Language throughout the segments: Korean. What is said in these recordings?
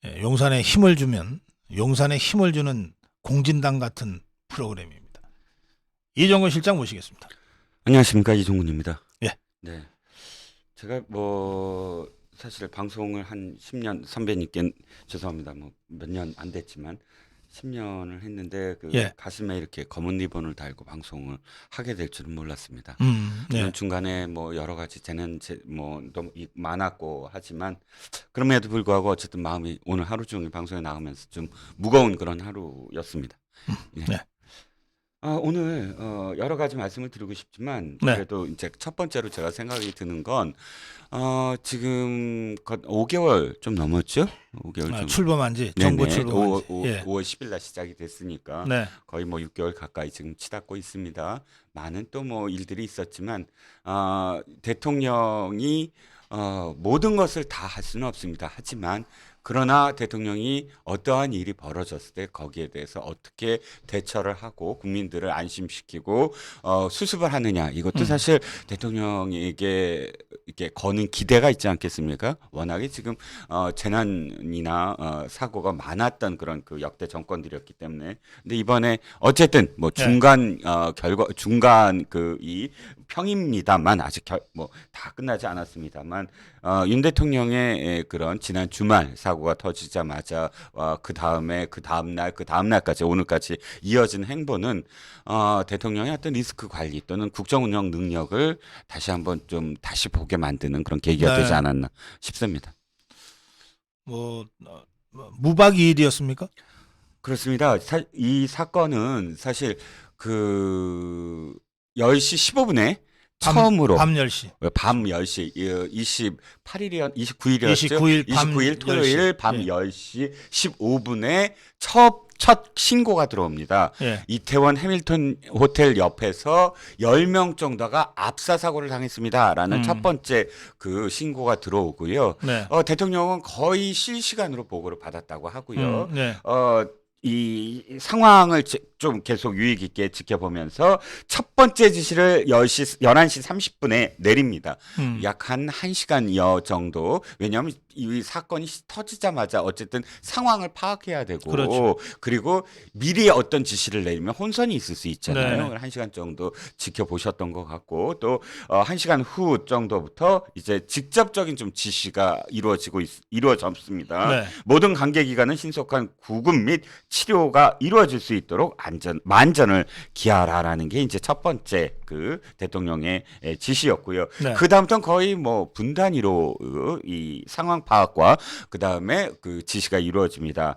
용산에 힘을 주면 용산에 힘을 주는 공진당 같은 프로그램입니다. 이종근 실장 모시겠습니다. 안녕하십니까, 이종근입니다. 예. 네, 제가 뭐 사실 방송을 한 10년, 선배님께 죄송합니다. 뭐 몇 년 안 됐지만 10년을 했는데 그 예. 가슴에 이렇게 검은 리본을 달고 방송을 하게 될 줄은 몰랐습니다. 예. 물론 중간에 뭐 여러 가지 뭐 너무 많았고 하지만 그럼에도 불구하고 어쨌든 마음이 오늘 하루 종일 방송에 나가면서 좀 무거운 그런 하루였습니다. 예. 네. 오늘 여러 가지 말씀을 드리고 싶지만 네. 그래도 이제 첫 번째로 제가 생각이 드는 건 지금 5개월 좀 넘었죠? 5개월 좀. 출범한 지 정부 네네. 출범한 지. 예. 5월 10일 날 시작이 됐으니까 네. 거의 뭐 6개월 가까이 지금 치닫고 있습니다. 많은 또 뭐 일들이 있었지만 대통령이 모든 것을 다 할 수는 없습니다. 하지만 그러나 대통령이 어떠한 일이 벌어졌을 때 거기에 대해서 어떻게 대처를 하고 국민들을 안심시키고 수습을 하느냐 이것도 사실 대통령에게 이렇게 거는 기대가 있지 않겠습니까? 워낙에 지금 재난이나 사고가 많았던 그런 그 역대 정권들이었기 때문에 근데 이번에 어쨌든 뭐 중간 중간 그 이 평입니다만 아직 뭐 다 끝나지 않았습니다만 윤 대통령의 그런 지난 주말 사고가 터지자마자 그 다음에 그 다음날까지 오늘까지 이어진 행보는 대통령의 어떤 리스크 관리 또는 국정 운영 능력을 다시 한번 좀 다시 보게 만드는 그런 계기가 네. 되지 않았나 싶습니다. 무박 2일이었습니까? 그렇습니다. 이 사건은 사실 그 10시 15분에 처음으로 밤 10시. 밤 10시 28일이었 29일이었죠. 29일 밤 29일 토요일 10시. 밤 예. 10시 15분에 첫 신고가 들어옵니다. 예. 이태원 해밀턴 호텔 옆에서 10명 정도가 압사 사고를 당했습니다라는 첫 번째 그 신고가 들어오고요. 네. 대통령은 거의 실시간으로 보고를 받았다고 하고요. 네. 이 상황을 좀 계속 유의 깊게 지켜보면서 첫 번째 지시를 11시 30분에 내립니다. 약 한 1시간여 정도. 왜냐하면 이 사건이 터지자마자 어쨌든 상황을 파악해야 되고 그렇죠. 그리고 미리 어떤 지시를 내리면 혼선이 있을 수 있잖아요. 네. 1시간 정도 지켜보셨던 것 같고 또 1시간 후 정도부터 이제 직접적인 좀 지시가 이루어졌습니다. 네. 모든 관계기관은 신속한 구급 및 치료가 이루어질 수 있도록 만전을 기하라라는 게 이제 첫 번째 그 대통령의 지시였고요. 네. 그 다음부터는 거의 뭐 분단위로 이 상황 파악과 그 다음에 그 지시가 이루어집니다.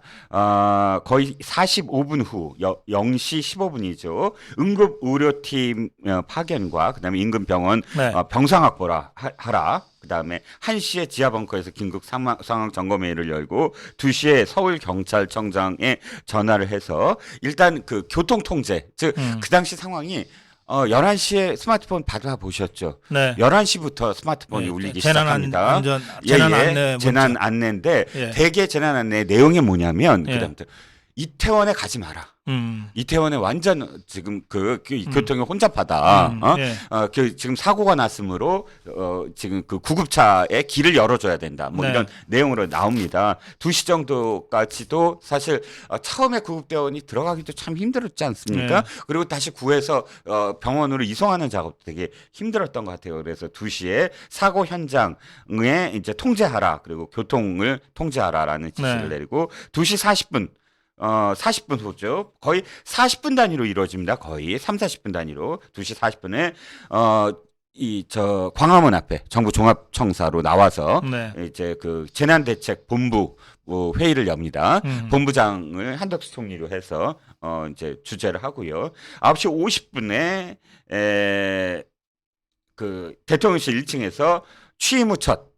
거의 45분 후 0시 15분이죠. 응급 의료팀 파견과 그 다음에 인근 병원 네. 병상 확보라 하라. 그다음에 1시에 지하 벙커에서 긴급 상황 점검회의를 열고 2시에 서울경찰청장에 전화를 해서 일단 그 교통 통제 즉 그 당시 상황이 11시에 스마트폰 받아보셨죠? 네. 11시부터 스마트폰이 예, 울리기 재난 시작합니다. 재난 안내 문자. 재난 안내인데 예. 대개 재난 안내 내용이 뭐냐면 예. 그다음부터 이태원에 가지 마라. 이태원에 완전 지금 그 교통이 혼잡하다. 예. 지금 사고가 났으므로 지금 그 구급차에 길을 열어줘야 된다. 뭐 네. 이런 내용으로 나옵니다. 2시 정도까지도 사실 처음에 구급대원이 들어가기도 참 힘들었지 않습니까? 네. 그리고 다시 구해서 병원으로 이송하는 작업도 되게 힘들었던 것 같아요. 그래서 2시에 사고 현장에 이제 통제하라. 그리고 교통을 통제하라라는 지시를 네. 내리고 2시 40분 40분 후죠. 거의 40분 단위로 이루어집니다. 거의 3, 40분 단위로 2시 40분에 광화문 앞에 정부 종합청사로 나와서 네. 이제 그 재난대책본부 회의를 엽니다. 본부장을 한덕수 총리로 해서 이제 주재를 하고요. 9시 50분에 그 대통령실 1층에서 취임 후 첫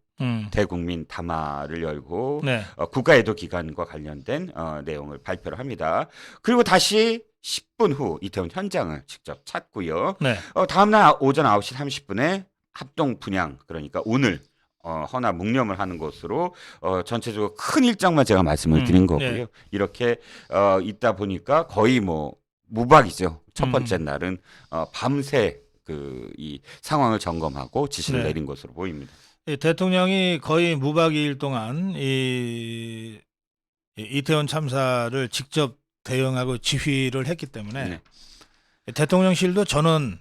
대국민 담화를 열고 네. 국가애도기간과 관련된 내용을 발표를 합니다. 그리고 다시 10분 후 이태원 현장을 직접 찾고요. 네. 다음날 오전 9시 30분에 합동 분향 그러니까 오늘 헌화 묵념을 하는 것으로 전체적으로 큰 일정만 제가 말씀을 드린 거고요. 네. 이렇게 있다 보니까 거의 뭐 무박이죠. 첫 번째 날은 밤새 그 이 상황을 점검하고 지시를 네. 내린 것으로 보입니다. 대통령이 거의 무박 2일 동안 이 이태원 참사를 직접 대응하고 지휘를 했기 때문에 네. 대통령실도 저는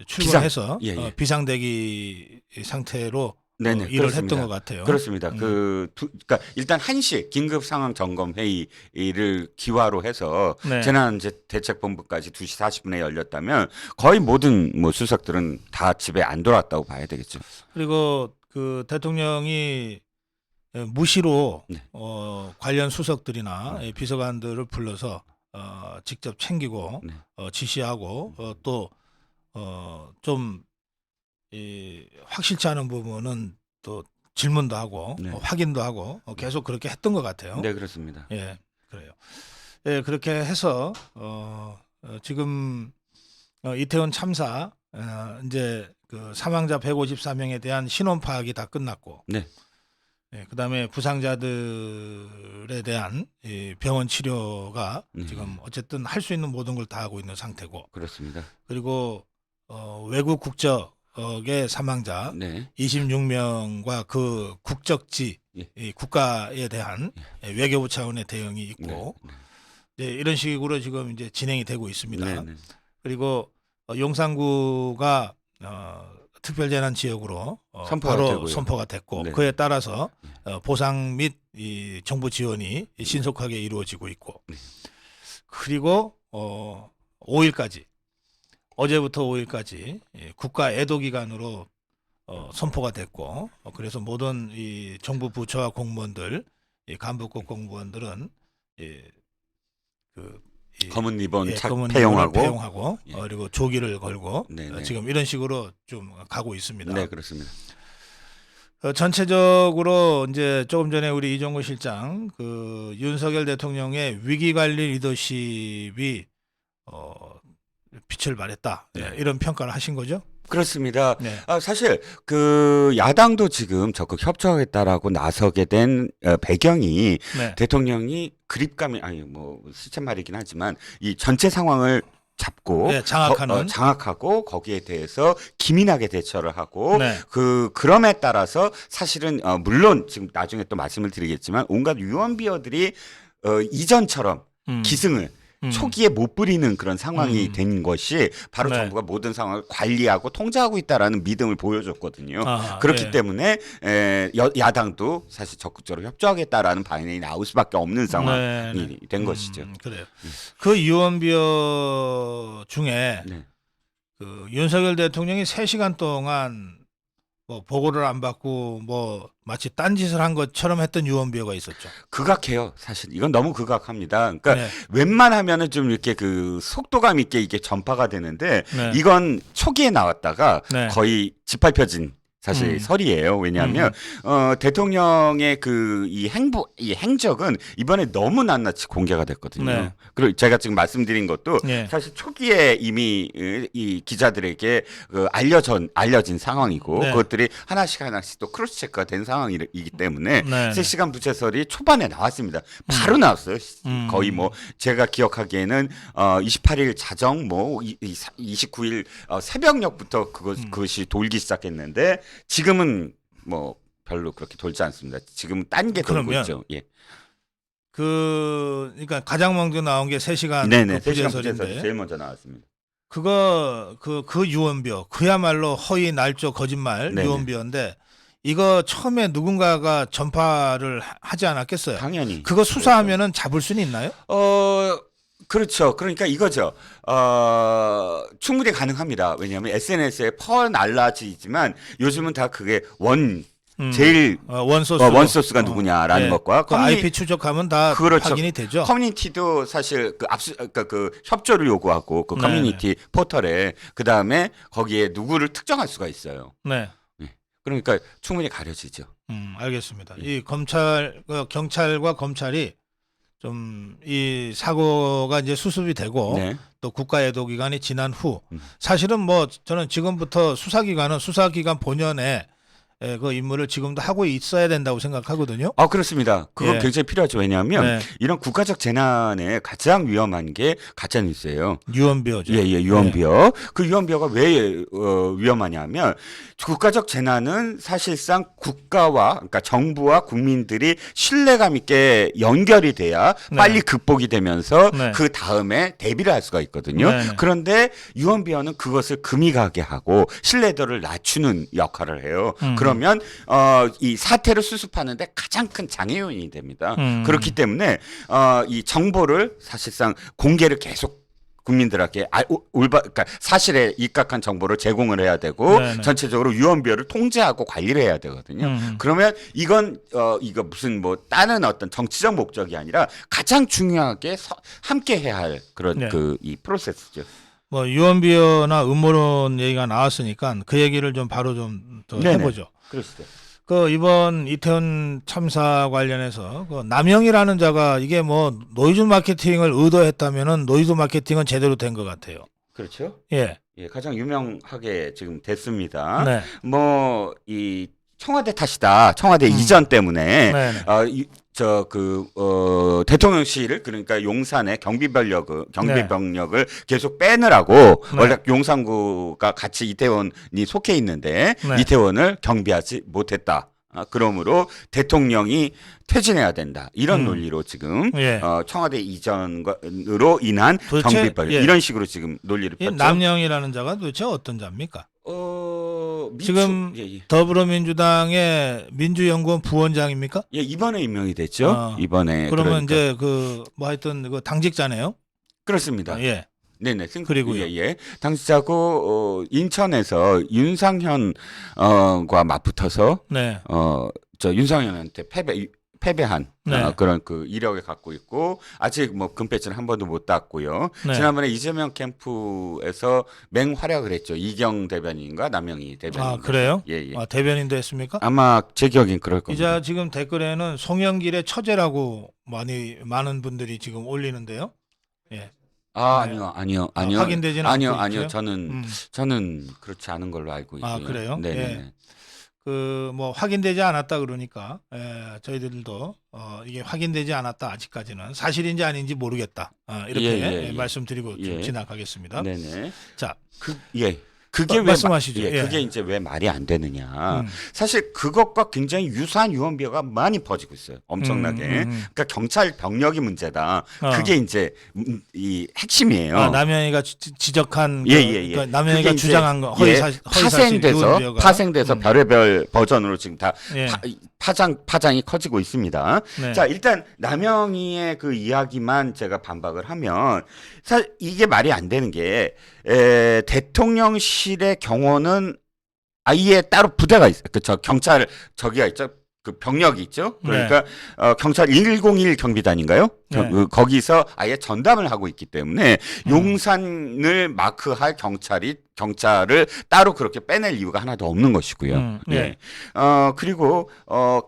출근해서 예, 예. 비상대기 상태로 네네, 일을 그렇습니다. 했던 것 같아요. 그렇습니다. 그러니까 일단 1시 긴급 상황 점검 회의를 기화로 해서 네. 재난대책본부까지 2시 40분에 열렸다면 거의 모든 뭐 수석들은 다 집에 안 돌아왔다고 봐야 되겠죠. 그리고 그 대통령이 무시로 네. 관련 수석들이나 비서관들을 불러서 직접 챙기고 네. 지시하고 좀 확실치 않은 부분은 또 질문도 하고 네. 확인도 하고 계속 그렇게 했던 것 같아요. 네, 그렇습니다. 예, 그래요. 예, 그렇게 해서 지금 이태원 참사 이제 그 사망자 154명에 대한 신원 파악이 다 끝났고, 네. 예, 그다음에 부상자들에 대한 이 병원 치료가 지금 어쨌든 할 수 있는 모든 걸 다 하고 있는 상태고, 그렇습니다. 그리고 외국 국적의 사망자 네. 26명과 그 국적지 예. 이 국가에 대한 외교부 차원의 대응이 있고 네. 이런 식으로 지금 이제 진행이 되고 있습니다. 네. 네. 그리고 용산구가 특별재난 지역으로 선포가 바로 되고요. 선포가 됐고 네. 그에 따라서 보상 및 이 정부 지원이 신속하게 이루어지고 있고 그리고 5일까지 어제부터 5일까지 국가 애도 기간으로 선포가 됐고 그래서 모든 이 정부 부처와 공무원들, 이 간부급 공무원들은 검은 리본 검은 폐용하고, 폐용하고 예. 그리고 조기를 걸고 네네. 지금 이런 식으로 좀 가고 있습니다. 네, 그렇습니다. 전체적으로 이제 조금 전에 우리 이종구 실장 그 윤석열 대통령의 위기관리 리더십이 빛을 발했다. 네. 이런 평가를 하신 거죠? 그렇습니다. 네. 사실 그 야당도 지금 적극 협조하겠다라고 나서게 된 배경이 네. 대통령이 그립감이 아니 뭐 시쳇말이긴 하지만 이 전체 상황을 잡고 네, 장악하는. 장악하고 거기에 대해서 기민하게 대처를 하고 네. 그럼에 따라서 사실은 물론 지금 나중에 또 말씀을 드리겠지만 온갖 유언비어들이 이전처럼 기승을 초기에 못 부리는 그런 상황이 된 것이 바로 네. 정부가 모든 상황을 관리하고 통제하고 있다라는 믿음을 보여줬거든요. 그렇기 예. 때문에 야당도 사실 적극적으로 협조하겠다라는 반응이 나올 수밖에 없는 상황이 된 것이죠. 그래요. 그 유언비어 중에 네. 그 윤석열 대통령이 3시간 동안 뭐 보고를 안 받고 뭐 마치 딴짓을 한 것처럼 했던 유언비어가 있었죠. 극악해요. 사실 이건 너무 극악합니다. 그러니까 네. 웬만하면은 좀 이렇게 그 속도감 있게 이게 전파가 되는데 네. 이건 초기에 나왔다가 네. 거의 짓밟혀진 사실 설이에요. 왜냐하면 대통령의 그 이 행적은 이번에 너무 낱낱이 공개가 됐거든요. 네. 그리고 제가 지금 말씀드린 것도 네. 사실 초기에 이미 이 기자들에게 알려진 상황이고 네. 그것들이 하나씩 또 크로스 체크가 된 상황이기 때문에 네. 실시간 부채설이 초반에 나왔습니다. 바로 나왔어요. 거의 뭐 제가 기억하기에는 28일 자정 뭐 29일 새벽녘부터 그것이 돌기 시작했는데 지금은 뭐 별로 그렇게 돌지 않습니다. 지금은 딴 게 돌고 그러면 있죠. 예. 그러니까 가장 먼저 나온 게 3시간 네네. 그 3시간 부재설인데 부채설이 제일 먼저 나왔습니다. 그거 그 유언비어 그야말로 허위 날조 거짓말 네네. 유언비어인데 이거 처음에 누군가가 전파를 하지 않았겠어요? 당연히. 그거 수사하면은 잡을 수는 있나요? 그렇죠. 그러니까 이거죠. 충분히 가능합니다. 왜냐하면 SNS에 퍼날라지지만 요즘은 다 그게 제일 원소스가 누구냐라는 것과 그 IP 추적하면 다 그렇죠. 확인이 되죠. 커뮤니티도 사실 그 협조를 요구하고 그 커뮤니티 포털에 그 다음에 거기에 누구를 특정할 수가 있어요. 네. 그러니까 충분히 가려지죠. 알겠습니다. 이 경찰과 검찰이 좀 이 사고가 이제 수습이 되고 네. 또 국가애도 기간이 지난 후 사실은 뭐 저는 지금부터 수사기관 본연의 그 임무를 지금도 하고 있어야 된다고 생각하거든요. 아, 그렇습니다. 그건 예. 굉장히 필요하죠. 왜냐하면 네. 이런 국가적 재난에 가장 위험한 게 가짜 뉴스예요. 유언비어죠. 예, 유언비어. 그 유언비어가 왜 위험하냐면 국가적 재난은 사실상 국가와 그러니까 정부와 국민들이 신뢰감 있게 연결이 돼야 네. 빨리 극복이 되면서 네. 그 다음에 대비를 할 수가 있거든요. 네, 네. 그런데 유언비어는 그것을 금이 가게 하고 신뢰도를 낮추는 역할을 해요. 그러면 이 사태를 수습하는데 가장 큰 장애요인이 됩니다. 그렇기 때문에 이 정보를 사실상 공개를 계속 국민들에게 그러니까 사실에 입각한 정보를 제공을 해야 되고 네네. 전체적으로 유언비어를 통제하고 관리를 해야 되거든요. 그러면 이건 이거 무슨 뭐 다른 어떤 정치적 목적이 아니라 가장 중요하게 함께 해야 할 그런 네. 이 프로세스죠. 뭐 유언비어나 음모론 얘기가 나왔으니까 그 얘기를 좀 바로 좀 더 네네. 해보죠. 그렇습니다. 그 이번 이태원 참사 관련해서 그 남영이라는 자가 이게 뭐 노이즈 마케팅을 의도했다면은 노이즈 마케팅은 제대로 된 것 같아요. 그렇죠. 예. 예, 가장 유명하게 지금 됐습니다. 네. 뭐 이 청와대 탓이다. 청와대 이전 때문에 네. 대통령실을 그러니까 용산의 경비병력을 네. 계속 빼느라고 네. 원래 용산구가 같이 이태원이 속해 있는데 네. 이태원을 경비하지 못했다. 그러므로 대통령이 퇴진해야 된다. 이런 논리로 지금 예. 청와대 이전으로 인한 도대체, 경비병 예. 이런 식으로 지금 논리를 이 폈죠. 남영이라는 자가 도대체 어떤 자입니까? 지금 예. 더불어민주당의 민주연구원 부원장입니까? 예, 이번에 임명이 됐죠. 이번에 그러면 그러니까. 이제 그 뭐 하여튼 그 당직자네요. 그렇습니다. 예. 네네. 그리고요. 예. 당시자고 인천에서 윤상현과 맞붙어서 네. 윤상현한테 패배한 네. 그런 그 이력을 갖고 있고 아직 뭐 금배지는 한 번도 못 땄고요. 네. 지난번에 이재명 캠프에서 맹활약을 했죠. 이경 대변인과 남영희 대변인. 아, 그래요? 예. 대변인도 했습니까? 아마 제 기억엔 그럴 겁니다. 이자 지금 댓글에는 송영길의 처제라고 많은 분들이 지금 올리는데요. 예. 아니요. 확인되지는 않고 아니요. 있고요. 저는 그렇지 않은 걸로 알고 있고요. 그래요? 네. 예. 그 뭐 확인되지 않았다 그러니까 저희들도 이게 확인되지 않았다 아직까지는 사실인지 아닌지 모르겠다 이렇게 예. 말씀드리고 좀 예. 지나가겠습니다. 네네. 자, 그게 왜 말씀하시죠. 예. 그게 이제 왜 말이 안 되느냐. 사실 그것과 굉장히 유사한 유언비어가 많이 퍼지고 있어요. 엄청나게. 그러니까 경찰 병력이 문제다. 그게 이제 이 핵심이에요. 남영이가 지적한 그러니까 남영이가 그게 주장한 거 이제 허위사실 유언비어가. 파생돼서 별의별 버전으로 지금 다 예. 파장이 커지고 있습니다. 네. 자, 일단 남영희의 그 이야기만 제가 반박을 하면 사실 이게 말이 안 되는 게 대통령실의 경호는 아예 따로 부대가 있어요. 경찰 저기가 있죠. 그 병력이 있죠. 그러니까 경찰 101 경비단인가요? 네. 거기서 아예 전담을 하고 있기 때문에 용산을 마크할 경찰을 따로 그렇게 빼낼 이유가 하나도 없는 것이고요. 네. 그리고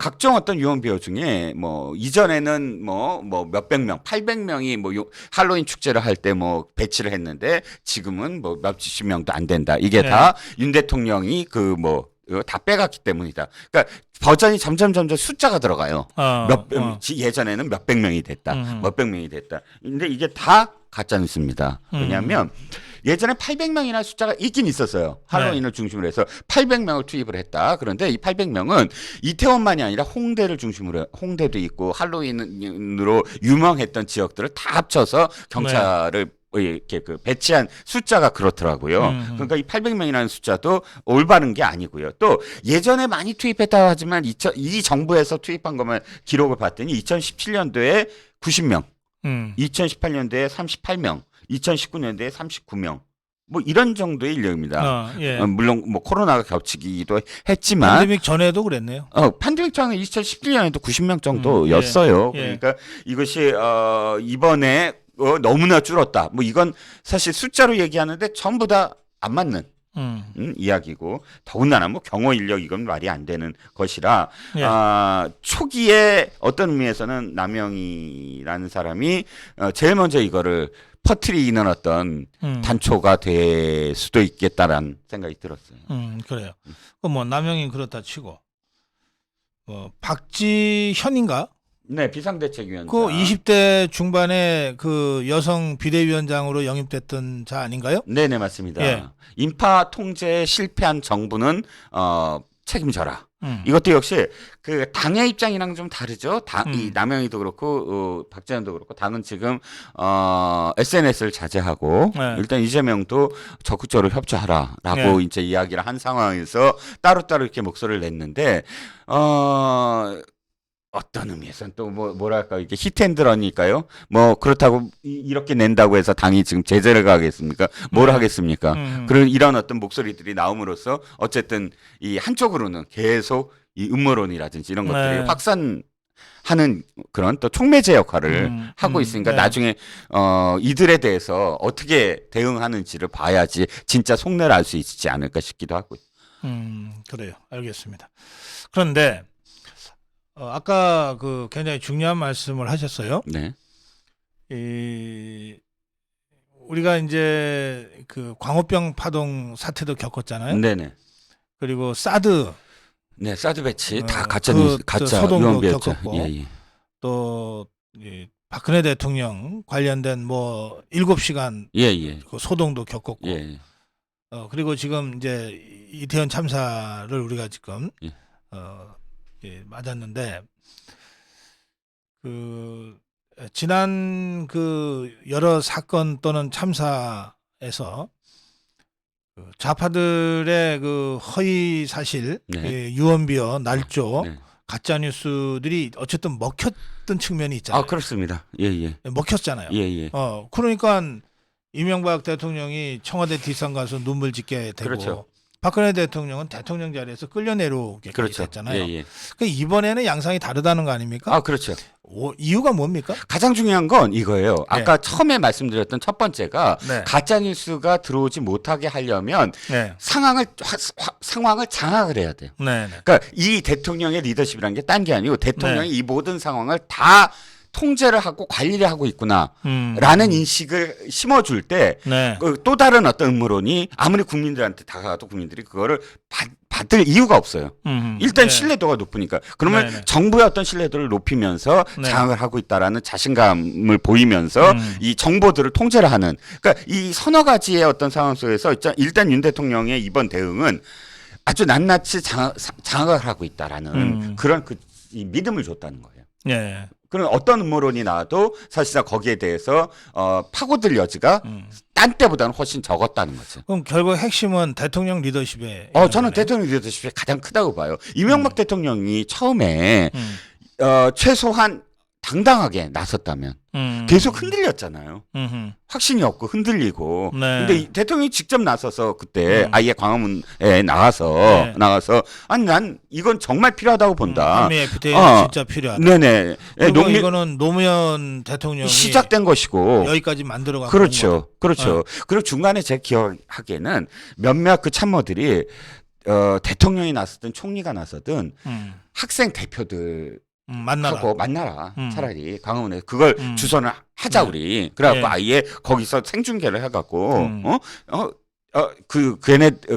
각종 어떤 유언비어 중에 뭐 이전에는 뭐 몇백 명, 800명이 뭐 할로윈 축제를 할 때 뭐 배치를 했는데 지금은 뭐 몇십 명도 안 된다. 이게 다 윤 대통령이 이거 다 빼갔기 때문이다. 그러니까 버전이 점점 숫자가 들어가요. 예전에는 몇백 명이 됐다. 몇백 명이 됐다. 근데 이게 다 가짜 뉴스입니다. 왜냐하면 예전에 800명이라는 숫자가 있긴 있었어요. 할로윈을 중심으로 해서 800명을 투입을 했다. 그런데 이 800명은 이태원만이 아니라 홍대를 중심으로 홍대도 있고 할로윈으로 유명했던 지역들을 다 합쳐서 경찰을 이렇게 배치한 숫자가 그렇더라고요. 그러니까 이 800명이라는 숫자도 올바른 게 아니고요. 또 예전에 많이 투입했다 하지만 이 정부에서 투입한 것만 기록을 봤더니 2017년도에 90명, 2018년도에 38명, 2019년도에 39명. 뭐 이런 정도의 인력입니다. 물론 뭐 코로나가 겹치기도 했지만 팬데믹 전에도 그랬네요. 팬데믹 전에 2017년에도 90명 정도였어요. 그러니까 이것이 이번에 너무나 줄었다. 뭐 이건 사실 숫자로 얘기하는데 전부 다 안 맞는 이야기고 더군다나 뭐 경호 인력 이건 말이 안 되는 것이라 예. 초기에 어떤 의미에서는 남영이라는 사람이 제일 먼저 이거를 퍼뜨리는 어떤 단초가 될 수도 있겠다라는 생각이 들었어요. 그래요. 뭐 남영이 그렇다 치고 박지현인가? 네, 비상대책위원장. 그 20대 중반에 그 여성 비대위원장으로 영입됐던 자 아닌가요? 네네, 맞습니다. 예. 인파 통제에 실패한 정부는 책임져라. 이것도 역시 그 당의 입장이랑 좀 다르죠. 이 남영희도 그렇고 박지원도 그렇고 당은 지금 SNS를 자제하고 네. 일단 이재명도 적극적으로 협조하라라고 네. 이제 이야기를 한 상황에서 따로따로 이렇게 목소리를 냈는데 어떤 의미에서는 또 뭐랄까 이게 히트앤드런일까요? 뭐 그렇다고 이렇게 낸다고 해서 당이 지금 제재를 가겠습니까? 뭘 하겠습니까? 그런 이런 어떤 목소리들이 나옴으로써 어쨌든 이 한쪽으로는 계속 이 음모론이라든지 이런 것들이 네. 확산하는 그런 또 촉매제 역할을 하고 있으니까 네. 나중에 이들에 대해서 어떻게 대응하는지를 봐야지 진짜 속내를 알 수 있지 않을까 싶기도 하고요. 그래요. 알겠습니다. 그런데 아까 그 굉장히 중요한 말씀을 하셨어요. 네. 우리가 이제 그 광우병 파동 사태도 겪었잖아요. 네네. 그리고 사드 네, 사드 배치 다 가짜 소동도 유언비었죠. 겪었고 예. 또 박근혜 대통령 관련된 뭐 7시간 예. 그 소동도 겪었고 예. 그리고 지금 이제 이태원 참사를 우리가 지금 예. 맞았는데 그 지난 그 여러 사건 또는 참사에서 그 좌파들의 그 허위 사실, 네. 유언비어, 날조, 네. 가짜 뉴스들이 어쨌든 먹혔던 측면이 있잖아요. 그렇습니다. 예. 먹혔잖아요. 예. 그러니까 이명박 대통령이 청와대 뒷산 가서 눈물 짓게 되고 그렇죠. 박근혜 대통령은 대통령 자리에서 끌려 내려오게 그렇죠. 됐잖아요. 예. 그러니까 이번에는 양상이 다르다는 거 아닙니까? 그렇죠. 이유가 뭡니까? 가장 중요한 건 이거예요. 아까 처음에 말씀드렸던 첫 번째가 네. 가짜 뉴스가 들어오지 못하게 하려면 네. 상황을 장악을 해야 돼요. 네. 그러니까 이 대통령의 리더십이라는 게 딴 게 아니고 대통령이 네. 이 모든 상황을 다 통제를 하고 관리를 하고 있구나라는 인식을 심어줄 때 네. 또 다른 어떤 음모론이 아무리 국민들한테 다가가도 국민들이 그거를 받을 이유가 없어요. 일단 네. 신뢰도가 높으니까. 그러면 네네. 정부의 어떤 신뢰도를 높이면서 네. 장악을 하고 있다라는 자신감을 보이면서 이 정보들을 통제를 하는. 그러니까 이 서너 가지의 어떤 상황 속에서 일단 윤 대통령의 이번 대응은 아주 낱낱이 장악을 하고 있다라는 그런 이 믿음을 줬다는 거예요. 네. 그럼 어떤 음모론이 나와도 사실상 거기에 대해서 파고들 여지가 딴 때보다는 훨씬 적었다는 거죠. 그럼 결국 핵심은 대통령 리더십에. 저는 대통령 리더십이 가장 크다고 봐요. 이명박 대통령이 처음에 최소한 당당하게 나섰다면 계속 흔들렸잖아요. 확신이 없고 흔들리고. 네. 근데 이 대통령이 직접 나서서 그때 아예 광화문에 나가서 아니 난 이건 정말 필요하다고 본다. 한미 FTA 진짜 필요하다. 네네. 그리고 이거는 노무현 대통령이 시작된 것이고. 여기까지 만들어가고. 그렇죠. 그리고 중간에 제 기억하기에는 몇몇 그 참모들이 대통령이 나서든 총리가 나서든 학생 대표들 하고 만나라. 차라리 광화문에 그걸 주선을 하자 우리. 그래갖고 아예 거기서 생중계를 해갖고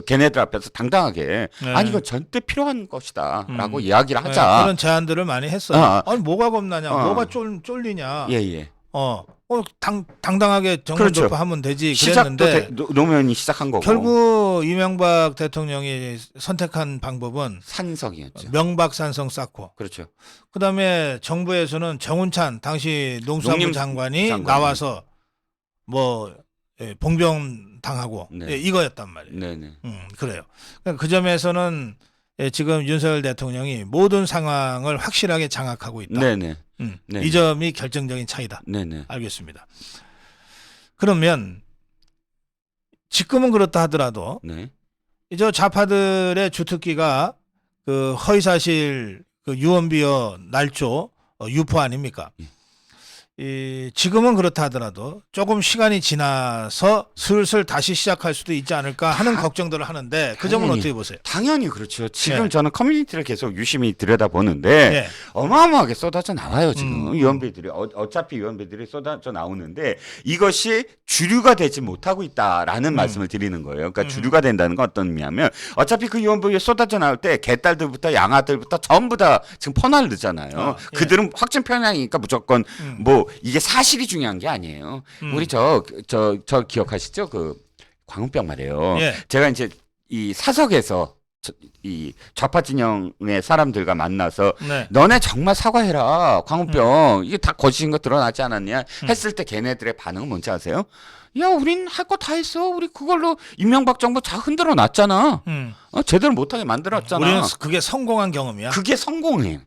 걔네들 앞에서 당당하게 아니 이건 절대 필요한 것이다라고 이야기를 하자. 그런 제안들을 많이 했어요. 아니 뭐가 겁나냐, 뭐가 쫄리냐. 예. 당당하게 정권 그렇죠. 돌파하면 되지. 시작도 그랬는데 노무현이 시작한 거고. 결국 이명박 대통령이 선택한 방법은 산성이었죠. 명박산성 쌓고. 그렇죠. 그다음에 정부에서는 정운찬 당시 농수산부 장관이 나와서 뭐 봉변 당하고 이거였단 말이에요. 네네. 그래요. 그 점에서는 지금 윤석열 대통령이 모든 상황을 확실하게 장악하고 있다. 네네. 이 점이 결정적인 차이다. 네네. 알겠습니다. 그러면 지금은 그렇다 하더라도 이제 좌파들의 주특기가 그 허위사실, 그 유언비어, 날조, 유포 아닙니까? 지금은 그렇다 하더라도 조금 시간이 지나서 슬슬 다시 시작할 수도 있지 않을까 하는 걱정들을 하는데 그 점은 당연히. 어떻게 보세요? 당연히 그렇죠. 지금 예. 저는 커뮤니티를 계속 유심히 들여다보는데 예. 어마어마하게 쏟아져 나와요. 지금 음. 위원배들이 어차피 위원배들이 쏟아져 나오는데 이것이 주류가 되지 못하고 있다라는 말씀을 드리는 거예요. 그러니까 주류가 된다는 건 어떤 의미냐면 어차피 그 위원배에 쏟아져 나올 때 개딸들부터 양아들부터 전부 다 지금 퍼날 넣잖아요. 예. 그들은 확증 편향이니까 무조건 뭐 이게 사실이 중요한 게 아니에요. 우리 저 기억하시죠? 그 광우병 말이에요. 예. 제가 이제 이 사석에서 이 좌파 진영의 사람들과 만나서 네. 너네 정말 사과해라. 광우병 이게 다 거짓인 거 드러나지 않았냐 했을 때 걔네들의 반응은 뭔지 아세요? 야, 우린 할 거 다 했어. 우리 그걸로 이명박 정부 다 흔들어 놨잖아. 제대로 못하게 만들었잖아. 우리는 그게 성공한 경험이야. 그게 성공해.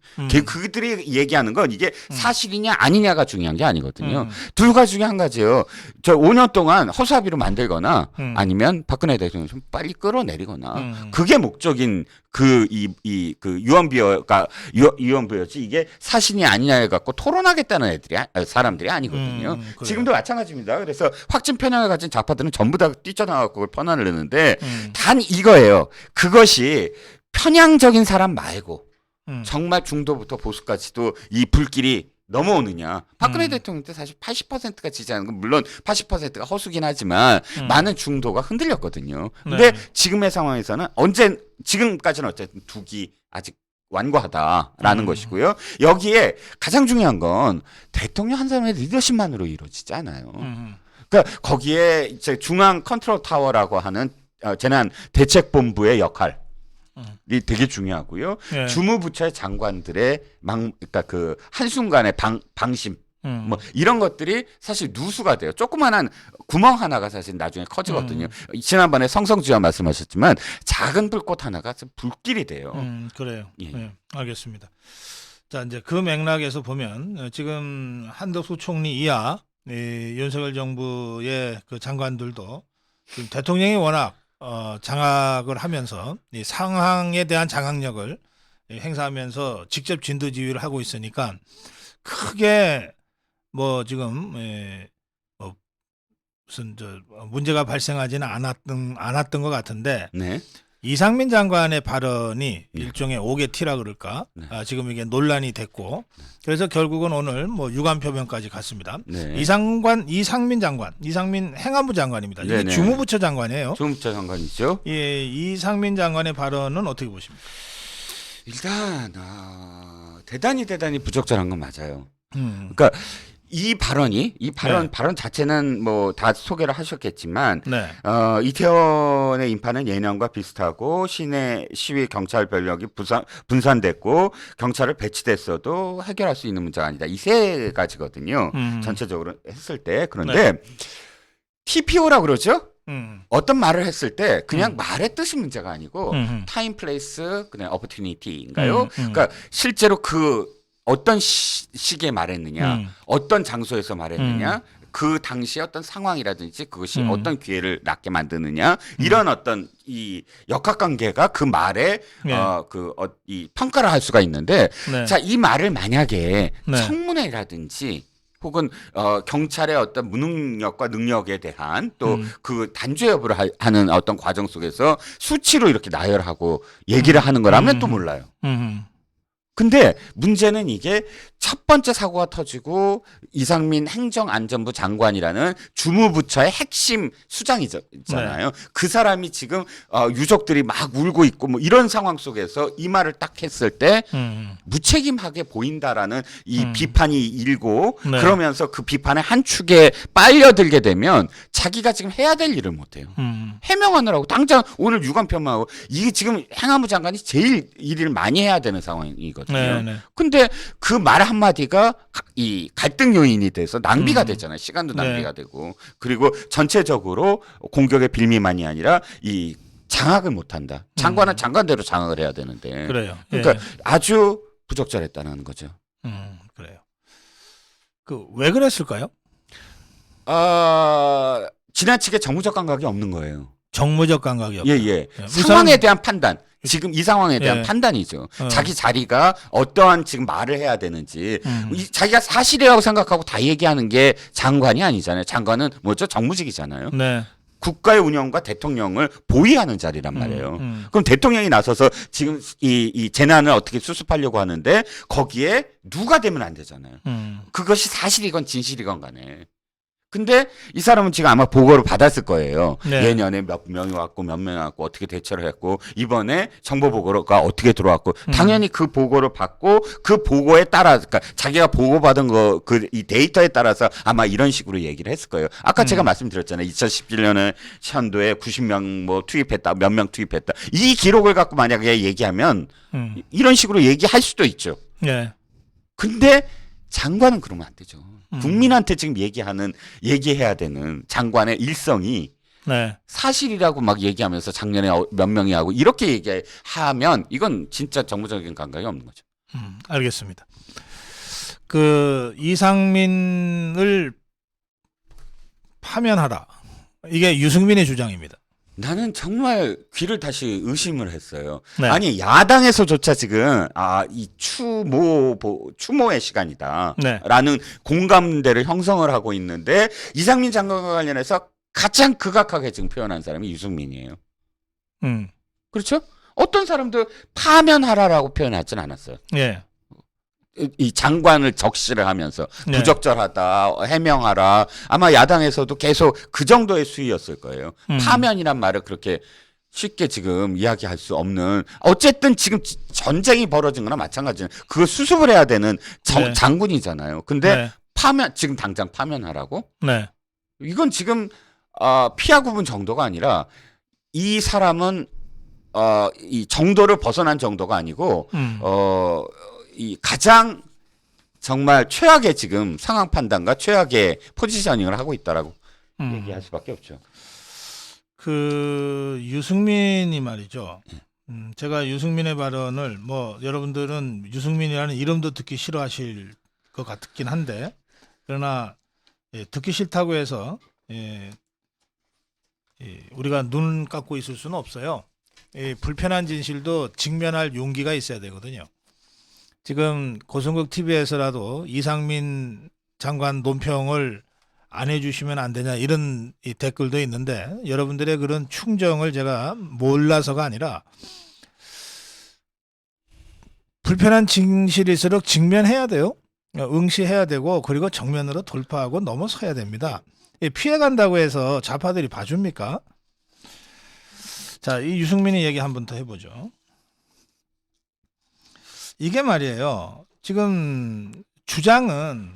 그들이 얘기하는 건 이게 사실이냐 아니냐가 중요한 게 아니거든요. 두 가지 중에 한 가지예요. 저 5년 동안 허수아비로 만들거나 아니면 박근혜 대통령 좀 빨리 끌어내리거나 그게 목적인 그 유언비어였지 이게 사실이 아니냐에 갖고 토론하겠다는 사람들이 아니거든요. 그래요. 지금도 마찬가지입니다. 그래서 확증 편향을 가진 좌파들은 전부 다 뛰쳐나와서 그걸 편안을 내는데 단 이거예요. 그것이 편향적인 사람 말고 정말 중도부터 보수까지도 이 불길이 넘어오느냐. 박근혜 대통령 때 사실 80%가 지지하는 건 물론 80%가 허수긴 하지만 많은 중도가 흔들렸거든요. 근데 네. 지금의 상황에서는 지금까지는 어쨌든 두기 아직 완고하다라는 것이고요. 여기에 가장 중요한 건 대통령 한 사람의 리더십만으로 이루어지지 않아요. 그러니까 거기에 이제 중앙 컨트롤 타워라고 하는 재난 대책본부의 역할이 되게 중요하고요. 예. 주무부처의 장관들의 그러니까 그 한순간의 방심 뭐 이런 것들이 사실 누수가 돼요. 조그만한 구멍 하나가 사실 나중에 커지거든요. 지난번에 성성지와 말씀하셨지만 작은 불꽃 하나가 불길이 돼요. 그래요. 예. 예. 알겠습니다. 자, 이제 그 맥락에서 보면 지금 한덕수 총리 이하 윤석열 정부의 그 장관들도 지금 대통령이 워낙 장악을 하면서 이 상황에 대한 장악력을 행사하면서 직접 진두지휘를 하고 있으니까 크게 뭐 지금 뭐 무슨 문제가 발생하지는 않았던 것 같은데 네. 이상민 장관의 발언이 일종의 옥외티라 그럴까? 지금 이게 논란이 됐고 그래서 결국은 오늘 뭐 유감 표명까지 갔습니다. 네. 이상민 행안부 장관입니다. 이게 네네. 주무부처 장관이에요. 주무부처 장관이죠. 예, 이상민 장관의 발언은 어떻게 보십니까? 일단 대단히 부적절한 건 맞아요. 그러니까 이 발언 네. 발언 자체는 뭐 다 소개를 하셨겠지만 네. 이태원의 인파는 예년과 비슷하고 시내 시위 경찰 병력이 분산됐고 경찰을 배치됐어도 해결할 수 있는 문제가 아니다. 이 세 가지거든요. 전체적으로 했을 때. 그런데 TPO라고 그러죠? 어떤 말을 했을 때 그냥 말의 뜻이 문제가 아니고 타임, 플레이스, 그다음에 opportunity인가요? 그러니까 실제로 그 어떤 시기에 말했느냐, 어떤 장소에서 말했느냐, 그 당시의 어떤 상황이라든지 그것이 어떤 기회를 낳게 만드느냐, 이런 어떤 이 역학관계가 그 말에 이 평가를 할 수가 있는데, 네. 자, 이 말을 만약에 네. 청문회라든지 혹은 경찰의 어떤 무능력과 능력에 대한 또 그 단죄 여부를 하는 어떤 과정 속에서 수치로 이렇게 나열하고 얘기를 하는 거라면 또 몰라요. 근데 문제는 이게 첫 번째 사고가 터지고 이상민 행정안전부 장관이라는 주무부처의 핵심 수장이잖아요. 그 사람이 지금 유족들이 막 울고 있고 뭐 이런 상황 속에서 이 말을 딱 했을 때 무책임하게 보인다라는 이 비판이 일고 네. 그러면서 그 비판의 한 축에 빨려들게 되면 자기가 지금 해야 될 일을 못해요. 해명하느라고 당장 오늘 유감 표명하고 이게 지금 행안부 장관이 제일 일을 많이 해야 되는 상황이거든요. 네. 근데 그 말 한마디가 이 갈등 요인이 돼서 낭비가 되잖아요. 시간도 낭비가 되고 그리고 전체적으로 공격의 빌미만이 아니라 이 장악을 못한다. 장관은 장관대로 장악을 해야 되는데. 그래요. 그러니까 아주 부적절했다는 거죠. 그래요. 그 왜 그랬을까요? 지나치게 정무적 감각이 없는 거예요. 정무적 감각이 없다. 예. 우선- 상황에 대한 판단. 지금 이 상황에 대한 예. 판단이죠. 어. 자기 자리가 어떠한 지금 말을 해야 되는지 음. 자기가 사실이라고 생각하고 다 얘기하는 게 장관이 아니잖아요. 장관은 뭐죠? 정무직이잖아요. 네. 국가의 운영과 대통령을 보위하는 자리란 말이에요. 음. 그럼 대통령이 나서서 지금 이 재난을 어떻게 수습하려고 하는데 거기에 누가 되면 안 되잖아요. 그것이 사실이건 진실이건 간에. 근데 이 사람은 지금 아마 보고를 받았을 거예요. 네. 예년에 몇 명이 왔고 몇 명이 왔고 어떻게 대처를 했고 이번에 정보 보고가 어떻게 들어왔고 당연히 그 보고를 받고 그 보고에 따라 그러니까 자기가 보고받은 거 그 이 데이터에 따라서 아마 이런 식으로 얘기를 했을 거예요. 아까 제가 말씀드렸잖아요. 2017년에 현도에 90명 뭐 투입했다 몇 명 투입했다 이 기록을 갖고 만약에 얘기하면 이런 식으로 얘기할 수도 있죠. 네. 근데 장관은 그러면 안 되죠. 국민한테 지금 얘기해야 되는 장관의 일성이 네. 사실이라고 막 얘기하면서 작년에 몇 명이 하고 이렇게 얘기하면 이건 진짜 정무적인 감각이 없는 거죠. 알겠습니다. 그 이상민을 파면하라. 이게 유승민의 주장입니다. 나는 정말 귀를 다시 의심을 했어요. 네. 아니 야당에서조차 지금 이 추모의 시간이다. 네. 라는 공감대를 형성을 하고 있는데 이상민 장관과 관련해서 가장 극악하게 지금 표현한 사람이 유승민이에요. 그렇죠? 어떤 사람도 파면하라라고 표현하진 않았어요. 예. 이 장관을 적시를 하면서 네. 부적절하다, 해명하라. 아마 야당에서도 계속 그 정도의 수위였을 거예요. 파면이란 말을 그렇게 쉽게 지금 이야기할 수 없는 어쨌든 지금 전쟁이 벌어진 거나 마찬가지는 그거 수습을 해야 되는 네. 장군이잖아요. 근데 네. 지금 당장 파면하라고? 네. 이건 지금 피하 구분 정도가 아니라 이 사람은 이 정도를 벗어난 정도가 아니고 이 가장 정말 최악의 지금 상황 판단과 최악의 포지셔닝을 하고 있다라고 얘기할 수밖에 없죠. 그 유승민이 말이죠. 제가 유승민의 발언을 뭐 여러분들은 유승민이라는 이름도 듣기 싫어하실 것 같긴 한데 그러나 듣기 싫다고 해서 우리가 눈 감고 있을 수는 없어요. 불편한 진실도 직면할 용기가 있어야 되거든요. 지금 고성국 TV에서라도 이상민 장관 논평을 안 해주시면 안 되냐 이런 댓글도 있는데 여러분들의 그런 충정을 제가 몰라서가 아니라 불편한 진실일수록 직면해야 돼요. 응시해야 되고 그리고 정면으로 돌파하고 넘어서야 됩니다. 피해간다고 해서 좌파들이 봐줍니까? 자, 이 유승민의 얘기 한 번 더 해보죠. 이게 말이에요. 지금 주장은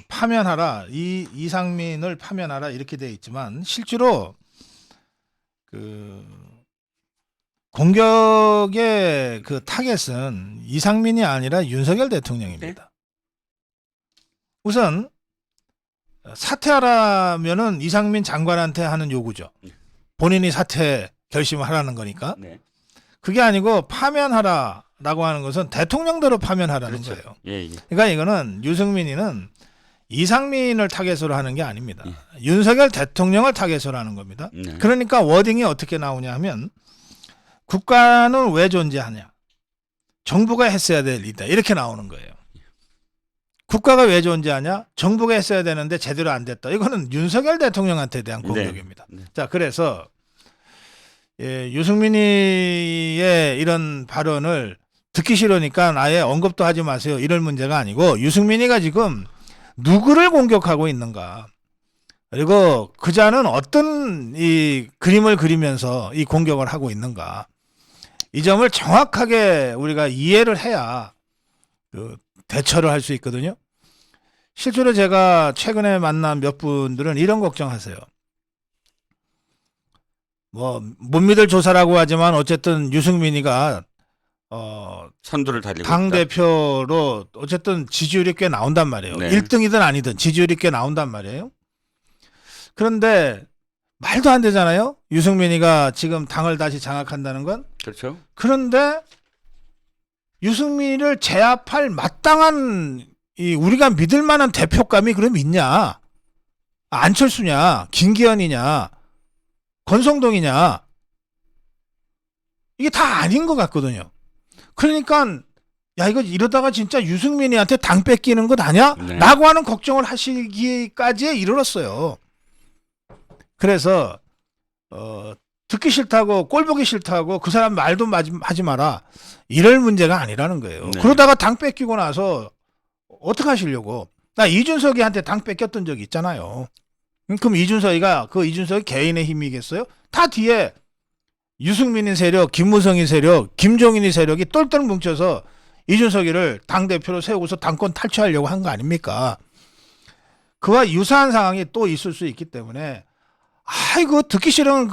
파면하라, 이상민을 파면하라 이렇게 되어 있지만 실제로 그 공격의 그 타겟은 이상민이 아니라 윤석열 대통령입니다. 우선 사퇴하라면은 이상민 장관한테 하는 요구죠. 본인이 사퇴 결심을 하라는 거니까. 네. 그게 아니고 파면하라라고 하는 것은 대통령대로 파면하라는 그렇죠. 거예요. 예. 그러니까 이거는 유승민이는 이상민을 타겟으로 하는 게 아닙니다. 윤석열 대통령을 타겟으로 하는 겁니다. 네. 그러니까 워딩이 어떻게 나오냐 하면 국가는 왜 존재하냐? 정부가 했어야 될 일이다. 이렇게 나오는 거예요. 국가가 왜 존재하냐? 정부가 했어야 되는데 제대로 안 됐다. 이거는 윤석열 대통령한테 대한 공격입니다. 네. 자, 그래서 유승민이의 이런 발언을 듣기 싫으니까 아예 언급도 하지 마세요. 이럴 문제가 아니고 유승민이가 지금 누구를 공격하고 있는가? 그리고 그자는 어떤 이 그림을 그리면서 이 공격을 하고 있는가? 이 점을 정확하게 우리가 이해를 해야 그 대처를 할 수 있거든요. 실제로 제가 최근에 만난 몇 분들은 이런 걱정하세요. 뭐 못 믿을 조사라고 하지만 어쨌든 유승민이가 선두를 달리고 당 있다. 대표로 어쨌든 지지율이 꽤 나온단 말이에요. 네. 1등이든 아니든 지지율이 꽤 나온단 말이에요. 그런데 말도 안 되잖아요. 유승민이가 지금 당을 다시 장악한다는 건. 그렇죠. 그런데 유승민을 제압할 마땅한 우리가 믿을 만한 대표감이 그럼 있냐? 안철수냐? 김기현이냐? 권성동이냐? 이게 다 아닌 것 같거든요. 그러니까 야 이거 이러다가 진짜 유승민이한테 당 뺏기는 것 아니야? 네. 라고 하는 걱정을 하시기까지에 이르렀어요. 그래서 듣기 싫다고 꼴 보기 싫다고 그 사람 말도 하지 마라. 이럴 문제가 아니라는 거예요. 네. 그러다가 당 뺏기고 나서 어떻게 하시려고? 나 이준석이한테 당 뺏겼던 적이 있잖아요. 그럼 이준석이가 그 이준석이 개인의 힘이겠어요? 다 뒤에 유승민인 세력, 김무성인 세력, 김종인이 세력이 똘똘 뭉쳐서 이준석이를 당대표로 세우고서 당권 탈취하려고 한 거 아닙니까? 그와 유사한 상황이 또 있을 수 있기 때문에 아이고 듣기 싫은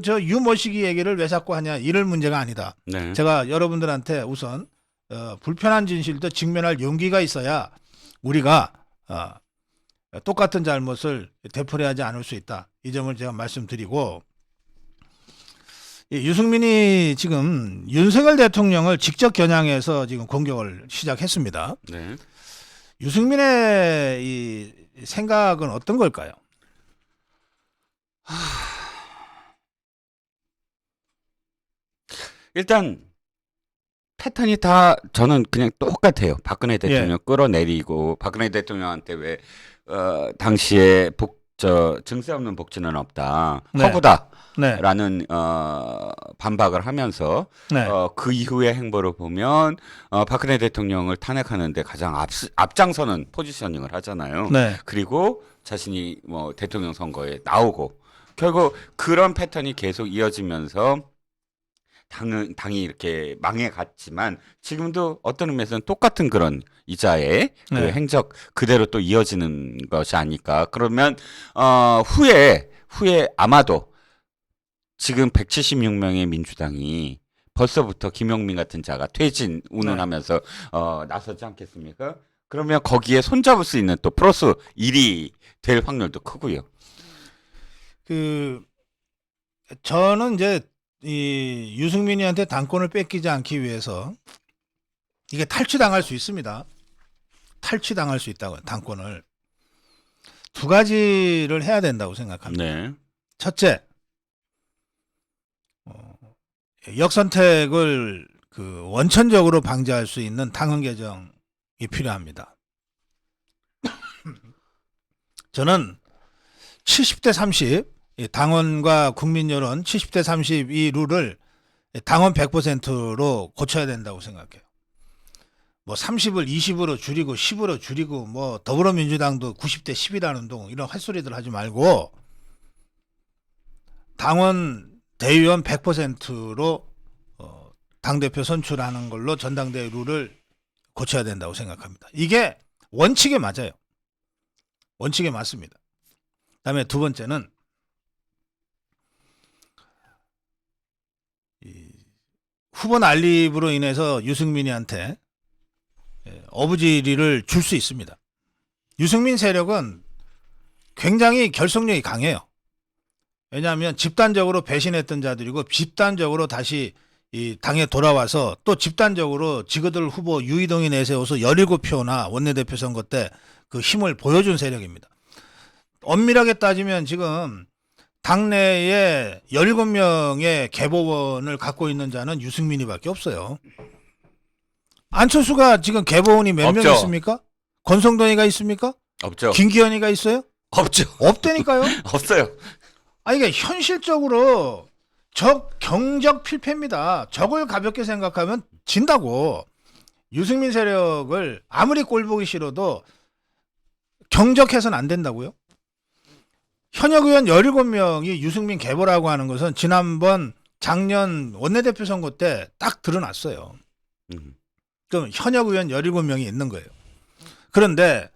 저 유머시기 얘기를 왜 자꾸 하냐 이럴 문제가 아니다. 네. 제가 여러분들한테 우선 불편한 진실도 직면할 용기가 있어야 우리가 똑같은 잘못을 되풀이하지 않을 수 있다. 이 점을 제가 말씀드리고 유승민이 지금 윤석열 대통령을 직접 겨냥해서 지금 공격을 시작했습니다. 네. 유승민의 이 생각은 어떤 걸까요? 일단 패턴이 다 저는 그냥 똑같아요. 박근혜 대통령 끌어내리고 박근혜 대통령한테 왜 당시에 증세 없는 복지는 없다. 네. 허구다라는 네. 반박을 하면서 네. 그 이후의 행보를 보면 박근혜 대통령을 탄핵하는데 가장 앞장서는 포지셔닝을 하잖아요. 네. 그리고 자신이 뭐 대통령 선거에 나오고 결국 그런 패턴이 계속 이어지면서 당이 이렇게 망해갔지만 지금도 어떤 의미에서는 똑같은 그런 이자의 그 네. 행적 그대로 또 이어지는 것이 아닐까. 그러면 후에 아마도 지금 176명의 민주당이 벌써부터 김용민 같은 자가 퇴진 운운하면서 나서지 않겠습니까? 그러면 거기에 손잡을 수 있는 또 플러스 1이 될 확률도 크고요. 저는 이제 이 유승민이한테 당권을 뺏기지 않기 위해서 이게 탈취당할 수 있습니다. 탈취당할 수 있다고 당권을 두 가지를 해야 된다고 생각합니다. 네. 첫째, 역선택을 원천적으로 방지할 수 있는 당헌 개정이 필요합니다. 저는 70대 30 당원과 국민 여론 70대 30 이 룰을 당원 100%로 고쳐야 된다고 생각해요. 뭐 30을 20으로 줄이고 10으로 줄이고 뭐 더불어민주당도 90대 10이라는 동 이런 헛소리들 하지 말고 당원 대의원 100%로 당대표 선출하는 걸로 전당대회 룰을 고쳐야 된다고 생각합니다. 이게 원칙에 맞아요. 원칙에 맞습니다. 그다음에 두 번째는 후보 난립으로 인해서 유승민이한테 어부지리를 줄 수 있습니다. 유승민 세력은 굉장히 결속력이 강해요. 왜냐하면 집단적으로 배신했던 자들이고 집단적으로 다시 이 당에 돌아와서 또 집단적으로 지그들 후보 유이동이 내세워서 17표나 원내대표 선거 때 그 힘을 보여준 세력입니다. 엄밀하게 따지면 지금 당내에 17명의 개보원을 갖고 있는 자는 유승민이밖에 없어요. 안철수가 지금 개보원이 몇 명 없죠. 있습니까? 권성동이가 있습니까? 없죠. 김기현이가 있어요? 없죠. 없다니까요. 없어요. 이게 현실적으로 경적 필패입니다. 적을 가볍게 생각하면 진다고. 유승민 세력을 아무리 꼴보기 싫어도 경적해서는 안 된다고요. 현역 의원 17명이 유승민 계보라고 하는 것은 지난번 작년 원내대표 선거 때 딱 드러났어요. 그럼 현역 의원 17명이 있는 거예요. 그런데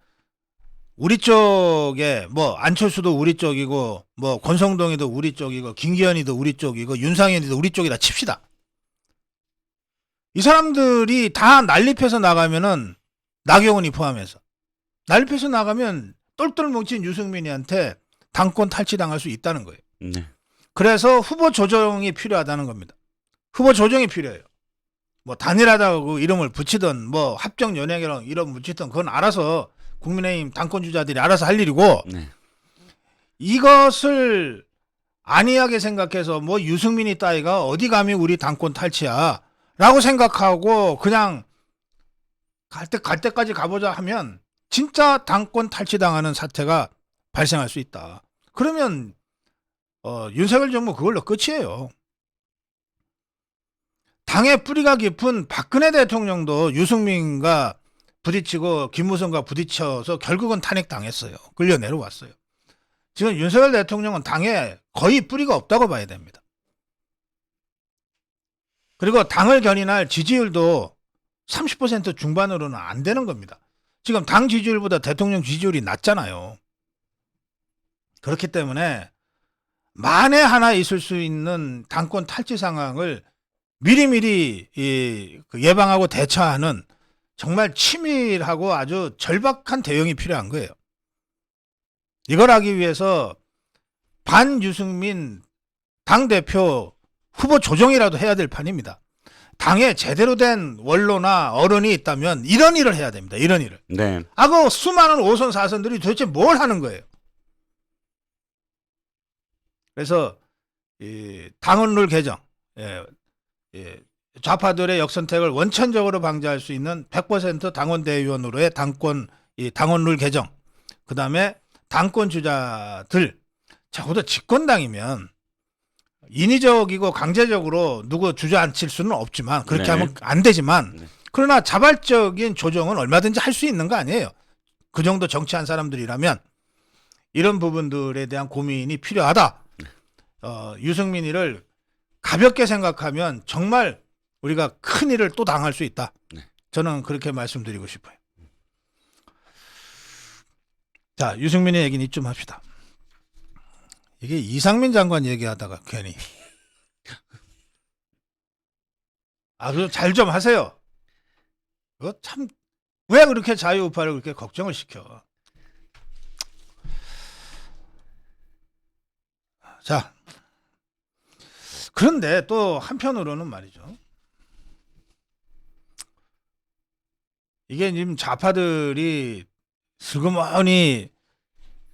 우리 쪽에 뭐 안철수도 우리 쪽이고 뭐 권성동이도 우리 쪽이고 김기현이도 우리 쪽이고 윤상현이도 우리 쪽이다 칩시다. 이 사람들이 다 난립해서 나가면은 나경원이 포함해서 난립해서 나가면 똘똘 뭉친 유승민이한테 당권 탈취당할 수 있다는 거예요. 네. 그래서 후보 조정이 필요하다는 겁니다. 후보 조정이 필요해요. 뭐 단일하다고 이름을 붙이든 뭐 합정 연예계랑 이름 붙이든 그건 알아서 국민의힘 당권 주자들이 알아서 할 일이고 네. 이것을 안이하게 생각해서 뭐 유승민이 따위가 어디 감히 우리 당권 탈취야라고 생각하고 그냥 갈 때까지 가보자 하면 진짜 당권 탈취당하는 사태가 발생할 수 있다. 그러면 윤석열 정부 그걸로 끝이에요. 당의 뿌리가 깊은 박근혜 대통령도 유승민과 부딪히고 김무성과 부딪혀서 결국은 탄핵당했어요. 끌려 내려왔어요. 지금 윤석열 대통령은 당에 거의 뿌리가 없다고 봐야 됩니다. 그리고 당을 견인할 지지율도 30% 중반으로는 안 되는 겁니다. 지금 당 지지율보다 대통령 지지율이 낮잖아요. 그렇기 때문에 만에 하나 있을 수 있는 당권 탈취 상황을 미리미리 예방하고 대처하는 정말 치밀하고 아주 절박한 대응이 필요한 거예요. 이걸 하기 위해서 반유승민 당대표 후보 조정이라도 해야 될 판입니다. 당에 제대로 된 원로나 어른이 있다면 이런 일을 해야 됩니다. 이런 일을. 네. 그 수많은 5선 4선들이 도대체 뭘 하는 거예요. 그래서 이 당원룰 개정, 좌파들의 역선택을 원천적으로 방지할 수 있는 100% 당원대의원으로의 당원룰 개정, 그 다음에 당권 주자들, 적어도 집권당이면 인위적이고 강제적으로 누구 주저앉힐 수는 없지만 그렇게 네. 하면 안 되지만 네. 그러나 자발적인 조정은 얼마든지 할 수 있는 거 아니에요. 그 정도 정치한 사람들이라면 이런 부분들에 대한 고민이 필요하다. 유승민이를 가볍게 생각하면 정말 우리가 큰 일을 또 당할 수 있다. 네. 저는 그렇게 말씀드리고 싶어요. 자, 유승민의 얘기는 이쯤 합시다. 이게 이상민 장관 얘기하다가 괜히 잘 좀 하세요. 그거 참 왜 그렇게 자유우파를 그렇게 걱정을 시켜? 자, 그런데 또 한편으로는 말이죠. 이게 지금 좌파들이 슬그머니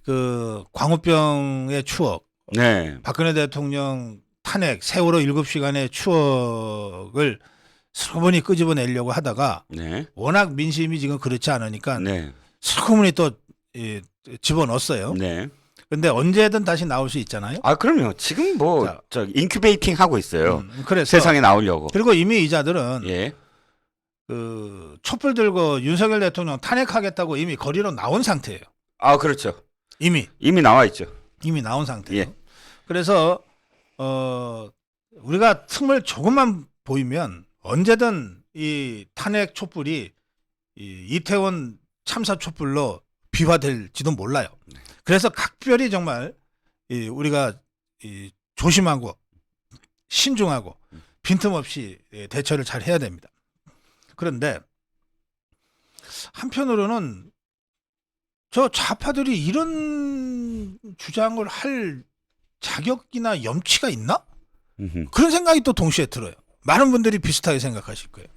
그 광우병의 추억, 네. 박근혜 대통령 탄핵, 세월호 7시간의 추억을 슬그머니 끄집어내려고 하다가 네. 워낙 민심이 지금 그렇지 않으니까 네. 슬그머니 또 집어넣었어요. 네. 근데 언제든 다시 나올 수 있잖아요. 아, 그럼요. 지금 뭐 자, 저 인큐베이팅 하고 있어요. 그래서 세상에 나오려고. 그리고 이미 이자들은 예. 그 촛불 들고 윤석열 대통령 탄핵하겠다고 이미 거리로 나온 상태예요. 아, 그렇죠. 이미 나와 있죠. 나온 상태예요. 예. 그래서 우리가 틈을 조금만 보이면 언제든 이 탄핵 촛불이 이태원 참사 촛불로 비화될지도 몰라요. 그래서 각별히 정말 우리가 조심하고 신중하고 빈틈없이 대처를 잘 해야 됩니다. 그런데 한편으로는 저 좌파들이 이런 주장을 할 자격이나 염치가 있나? 그런 생각이 또 동시에 들어요. 많은 분들이 비슷하게 생각하실 거예요.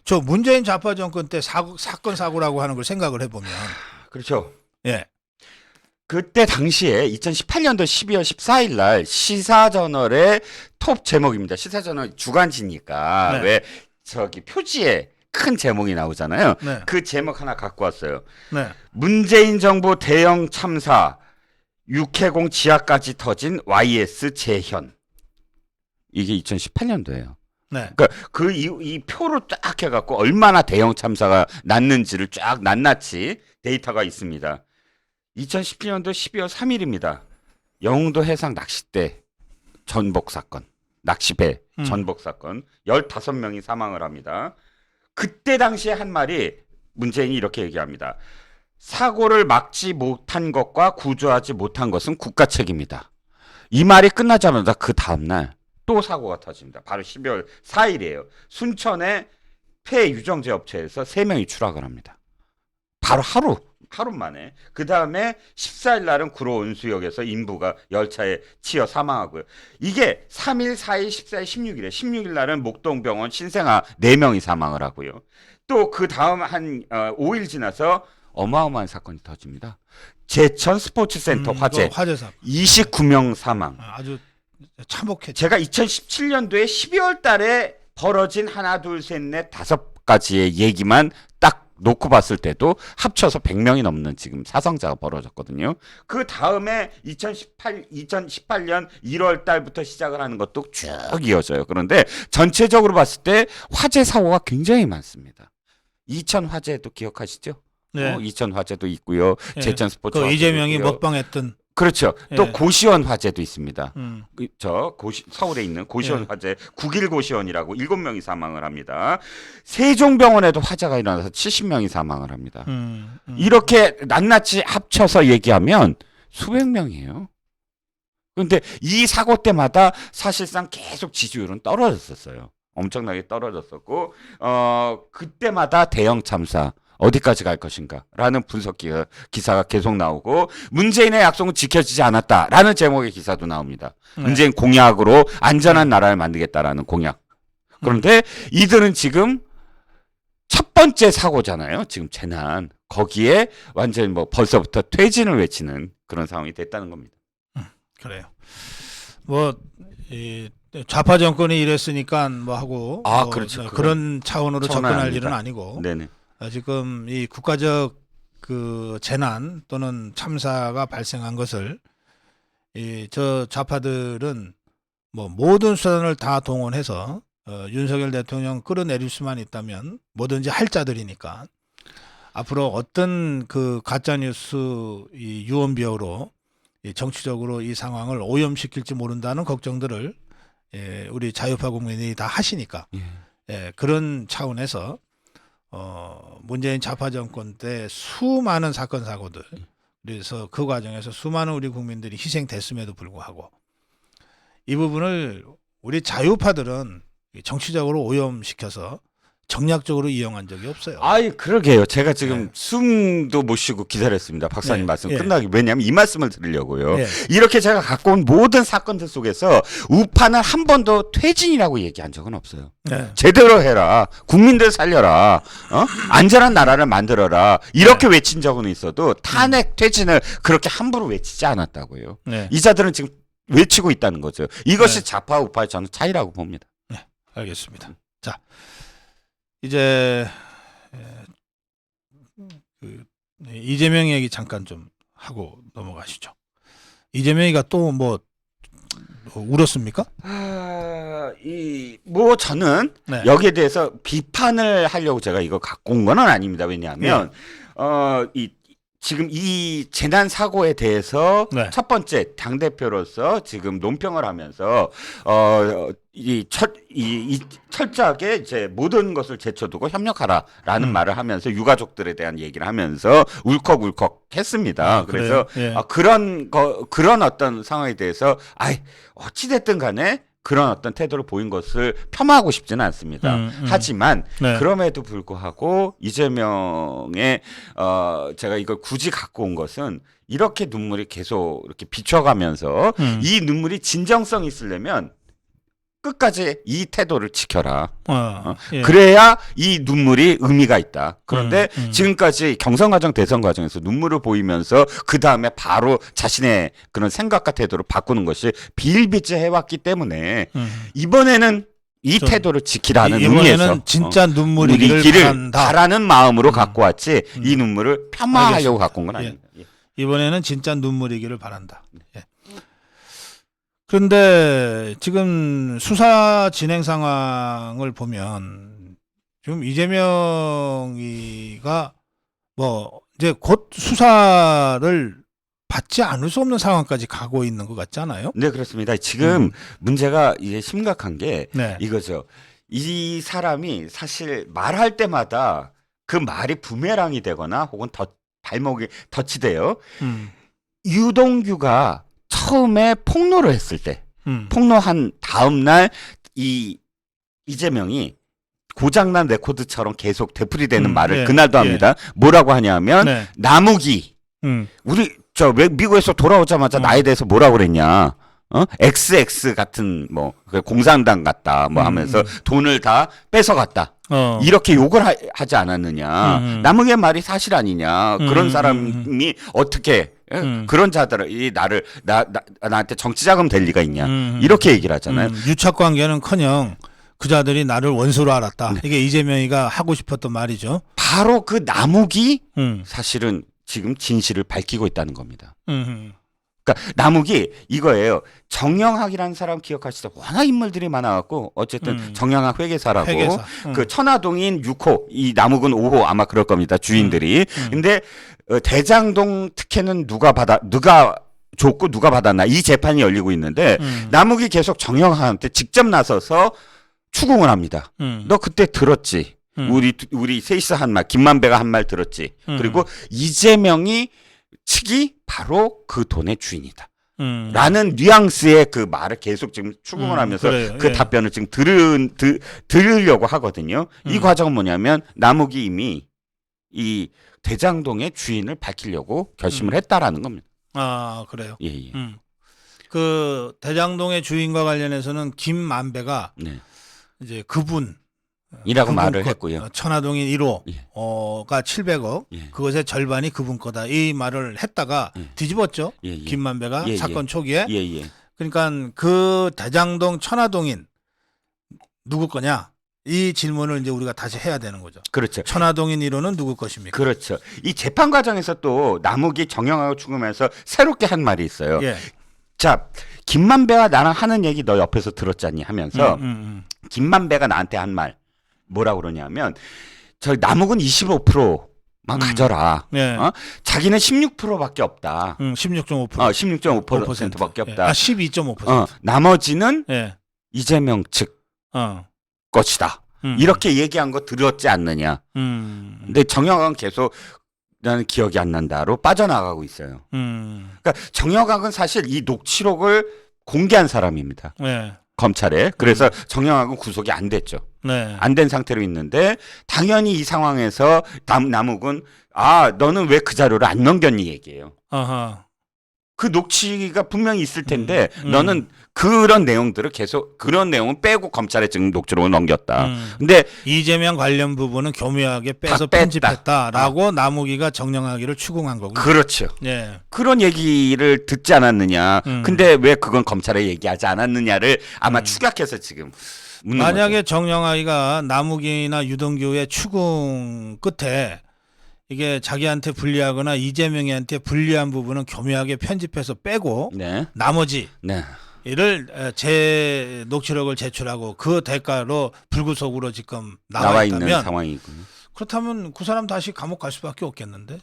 저 문재인 좌파 정권 때 사건 사고라고 하는 걸 생각을 해보면 그렇죠. 예. 그때 당시에 2018년도 12월 14일 날 시사저널의 톱 제목입니다. 시사저널 주간지니까 네. 왜 저기 표지에 큰 제목이 나오잖아요. 네. 그 제목 하나 갖고 왔어요. 네. 문재인 정부 대형 참사, 육해공 지하까지 터진 YS 재현. 이게 2018년도예요. 네. 그러니까 이 표로 쫙 해갖고 얼마나 대형 참사가 났는지를 쫙 낱낱이 데이터가 있습니다. 2017년도 12월 3일입니다. 영흥도 해상 낚싯대 전복 사건, 낚시배 전복 사건 15명이 사망을 합니다. 그때 당시에 한 말이 문재인이 이렇게 얘기합니다. 사고를 막지 못한 것과 구조하지 못한 것은 국가 책임이다. 이 말이 끝나자마자 그 다음날 또 사고가 터집니다. 바로 12월 4일이에요. 순천의 폐 유정제 업체에서 3명이 추락을 합니다. 바로 하루 만에. 그 다음에 14일 날은 구로 온수역에서 인부가 열차에 치여 사망하고요. 이게 3일, 4일, 14일, 16일에 16일 날은 목동병원 신생아 4명이 사망을 하고요. 또 그 다음 한 5일 지나서 어마어마한 사건이 터집니다. 제천 스포츠센터 화재. 화재 사건. 29명 사망. 아주 참혹했죠. 제가 2017년도에 12월 달에 벌어진 하나, 둘, 셋, 넷, 5가지의 얘기만 딱 놓고 봤을 때도 합쳐서 100명이 넘는 지금 사상자가 벌어졌거든요. 그 다음에 2018년 1월 달부터 시작을 하는 것도 쭉 이어져요. 그런데 전체적으로 봤을 때 화재 사고가 굉장히 많습니다. 이천 화재도 기억하시죠? 네. 이천 화재도 있고요. 네. 제천 스포츠 그 화재도 이재명이 있고요. 먹방했던. 그렇죠. 또 예. 고시원 화재도 있습니다. 음. 서울에 있는 고시원 예. 화재 9.1 고시원이라고 7명이 사망을 합니다. 세종병원에도 화재가 일어나서 70명이 사망을 합니다. 이렇게 낱낱이 합쳐서 얘기하면 수백 명이에요. 그런데 이 사고 때마다 사실상 계속 지지율은 떨어졌었어요. 엄청나게 떨어졌었고 그때마다 대형 참사 어디까지 갈 것인가라는 분석 기사가 계속 나오고 문재인의 약속은 지켜지지 않았다라는 제목의 기사도 나옵니다. 네. 문재인 공약으로 안전한 나라를 만들겠다라는 공약. 그런데 이들은 지금 첫 번째 사고잖아요. 지금 재난. 거기에 완전히 뭐 벌써부터 퇴진을 외치는 그런 상황이 됐다는 겁니다. 그래요. 뭐 이 좌파 정권이 이랬으니까 뭐 하고 뭐 그렇죠. 그런 차원으로 차원은 접근할 아닙니다. 일은 아니고 네네. 지금 이 국가적 그 재난 또는 참사가 발생한 것을 저 좌파들은 뭐 모든 수단을 다 동원해서 윤석열 대통령 끌어내릴 수만 있다면 뭐든지 할 자들이니까 앞으로 어떤 그 가짜 뉴스 이 유언비어로 정치적으로 이 상황을 오염시킬지 모른다는 걱정들을 우리 자유파 국민이 다 하시니까 그런 차원에서 문재인 좌파 정권 때 수많은 사건 사고들 그래서 그 과정에서 수많은 우리 국민들이 희생됐음에도 불구하고 이 부분을 우리 자유파들은 정치적으로 오염시켜서 정략적으로 이용한 적이 없어요. 그러게요. 제가 지금 숨도 못 쉬고 기다렸습니다. 박사님 말씀 끝나기. 왜냐하면 이 말씀을 드리려고요. 이렇게 제가 갖고 온 모든 사건들 속에서 우파는 한 번도 퇴진이라고 얘기한 적은 없어요. 제대로 해라. 국민들 살려라. 안전한 나라를 만들어라. 이렇게 외친 적은 있어도 탄핵 퇴진을 그렇게 함부로 외치지 않았다고요. 이 자들은 지금 외치고 있다는 거죠. 이것이 좌파 우파의 저는 차이라고 봅니다. 알겠습니다. 자. 이제 이재명 얘기 잠깐 좀 하고 넘어가시죠. 이재명이가 또 뭐 울었습니까? 저는 여기에 대해서 비판을 하려고 제가 이거 갖고 온 건 아닙니다. 왜냐하면 지금 이 재난 사고에 대해서 첫 번째 당 대표로서 지금 논평을 하면서 철저하게 이제 모든 것을 제쳐두고 협력하라라는 말을 하면서 유가족들에 대한 얘기를 하면서 울컥울컥 했습니다. 그래서 그런 어떤 상황에 대해서 어찌됐든 간에 그런 어떤 태도를 보인 것을 폄하하고 싶지는 않습니다. 하지만 그럼에도 불구하고 이재명의 제가 이걸 굳이 갖고 온 것은 이렇게 눈물이 계속 이렇게 비춰가면서 이 눈물이 진정성이 있으려면 끝까지 이 태도를 지켜라. 그래야 이 눈물이 의미가 있다. 그런데 지금까지 경선 과정, 대선 과정에서 눈물을 보이면서 그 다음에 바로 자신의 그런 생각과 태도를 바꾸는 것이 비일비재해왔기 때문에 이번에는 이 태도를 지키라는 의미에서 이번에는 진짜 눈물이기를 바라는 마음으로 갖고 왔지 이 눈물을 폄하하려고 갖고 온 건 아닙니다. 이번에는 진짜 눈물이기를 바란다. 그런데 지금 수사 진행 상황을 보면 지금 이재명이가 뭐 이제 곧 수사를 받지 않을 수 없는 상황까지 가고 있는 것 같지 않아요? 네, 그렇습니다. 지금 문제가 이제 심각한 게 이거죠. 이 사람이 사실 말할 때마다 그 말이 부메랑이 되거나 혹은 발목이 덧치돼요. 유동규가 처음에 폭로를 했을 때 폭로한 다음 날 이재명이 고장난 레코드처럼 계속 되풀이되는 말을 그날도 합니다. 뭐라고 하냐면 나무기 우리 미국에서 돌아오자마자 나에 대해서 뭐라고 그랬냐? XX 같은 뭐 공산당 같다 뭐 하면서 돈을 다 뺏어갔다. 이렇게 욕을 하지 않았느냐? 남욱의 말이 사실 아니냐? 그런 사람이 어떻게 그런 자들이 나한테 정치 자금 될 리가 있냐 이렇게 얘기를 하잖아요. 유착 관계는커녕 그 자들이 나를 원수로 알았다. 네. 이게 이재명이가 하고 싶었던 말이죠. 바로 그 남욱이 음. 사실은 지금 진실을 밝히고 있다는 겁니다. 음. 그러니까 남욱이 이거예요. 정영학이라는 사람 기억하시죠? 워낙 인물들이 많아갖고 어쨌든 정영학 회계사라고 회계사. 그 천화동인 6호, 이 남욱은 5호 아마 그럴 겁니다. 주인들이. 근데 대장동 특혜는 누가 줬고 누가 받았나 이 재판이 열리고 있는데 남욱이 계속 정영학한테 직접 나서서 추궁을 합니다. 너 그때 들었지? 우리 셋이서 한 말, 김만배가 한 말 들었지? 그리고 이재명이 측이 바로 그 돈의 주인이다. 라는 뉘앙스의 그 말을 계속 지금 추궁을 하면서 그래요. 그 예. 답변을 지금 들으려고 하거든요. 이 과정은 뭐냐면 남욱이 이미 이 대장동의 주인을 밝히려고 결심을 했다라는 겁니다. 아, 그래요. 예, 예. 그 대장동의 주인과 관련해서는 김만배가 네. 이제 그분 이라고 말을 것, 했고요. 천화동인 1호 예. 가 700억 예. 그것의 절반이 그분 거다 이 말을 했다가 예. 뒤집었죠. 예, 예. 김만배가 예, 예. 사건 초기에. 예, 예. 그러니까 그 대장동 천화동인 누구 거냐 이 질문을 이제 우리가 다시 해야 되는 거죠. 그렇죠. 천화동인 1호는 누구 것입니까? 그렇죠. 이 재판 과정에서 또 남욱이 정영하고 추궁하면서 새롭게 한 말이 있어요. 예. 자, 김만배가 나랑 하는 얘기 너 옆에서 들었잖니 하면서 김만배가 나한테 한 말 뭐라고 그러냐면 저 남욱은 25%만 가져라. 예. 어? 자기는 16%밖에 없다. 16.5%. 16.5%밖에 없다. 아, 12.5%. 나머지는 예. 이재명 측 것이다. 이렇게 얘기한 거 들었지 않느냐. 근데 정영학은 계속 나는 기억이 안 난다로 빠져나가고 있어요. 그러니까 정영학은 사실 이 녹취록을 공개한 사람입니다. 네. 검찰에. 그래서 정영학은 구속이 안 됐죠. 네. 안 된 상태로 있는데 당연히 이 상황에서 남욱은 너는 왜 그 자료를 안 넘겼니 얘기해요. 아하. 그 녹취가 분명히 있을 텐데 너는 그런 내용들을 계속 그런 내용은 빼고 검찰에 지금 녹취록을 넘겼다. 근데 이재명 관련 부분은 교묘하게 빼서 다 뺐다. 편집했다라고 남욱이가 정영학이를 추궁한 거군요. 그렇죠. 예. 그런 얘기를 듣지 않았느냐. 근데 왜 그건 검찰에 얘기하지 않았느냐를 아마 추격해서 지금 묻는 만약에 거죠. 정영학이가 남욱이나 유동규의 추궁 끝에 이게 자기한테 불리하거나 이재명이한테 불리한 부분은 교묘하게 편집해서 빼고 네. 나머지 네. 이를 제 녹취록을 제출하고 그 대가로 불구속으로 지금 나와 나와 있는 있다면 상황이군요. 그렇다면 그 사람 다시 감옥 갈 수밖에 없겠는데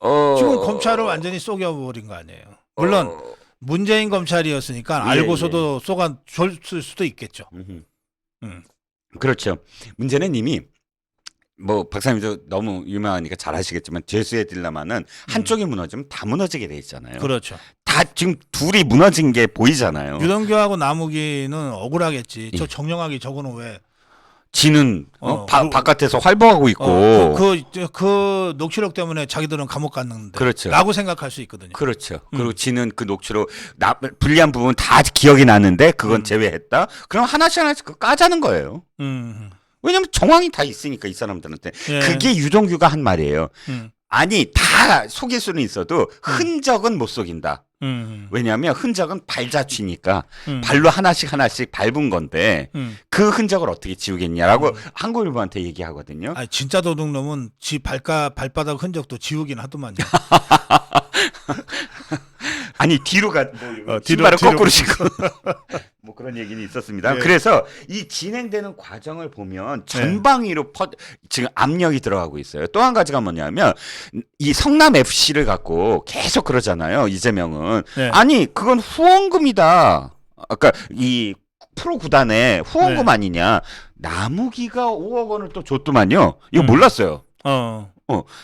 어... 지금 검찰을 완전히 속여버린 거 아니에요. 물론 문재인 검찰이었으니까 알고서도 쏘아줬을 수도 있겠죠. 그렇죠. 문제는 이미 뭐 박사님도 너무 유명하니까 잘 아시겠지만 죄수의 딜레마는 한쪽이 무너지면 다 무너지게 돼 있잖아요. 그렇죠. 다 지금 둘이 무너진 게 보이잖아요. 유동규하고 남욱이는 억울하겠지. 예. 저 정영학이 저거는 왜? 지는 바깥에서 활보하고 있고. 그 녹취록 때문에 자기들은 감옥 갔는데. 그렇죠. 라고 생각할 수 있거든요. 그렇죠. 그리고 지는 그 녹취록 불리한 부분 다 기억이 나는데 그건 제외했다. 그럼 하나씩 그거 까자는 거예요. 왜냐면 정황이 다 있으니까 이 사람들한테. 예. 그게 유동규가 한 말이에요. 아니 다 속일 수는 있어도 흔적은 못 속인다. 왜냐하면 흔적은 발자취니까 발로 하나씩 밟은 건데 그 흔적을 어떻게 지우겠냐라고 한국일보한테 얘기하거든요. 아니, 진짜 도둑놈은 지 발바닥 흔적도 지우긴 하더만요. 아니 뒤로 뒤로 신발을 거꾸로 신고 뭐 그런 얘기는 있었습니다. 예. 그래서 이 진행되는 과정을 보면 전방위로 지금 압력이 들어가고 있어요. 또 한 가지가 뭐냐면 이 성남 FC를 갖고 계속 그러잖아요. 이재명은 네. 아니 그건 후원금이다. 아까 이 프로 구단에 후원금 네. 아니냐. 남욱이가 5억 원을 또 줬더만요. 이거 몰랐어요.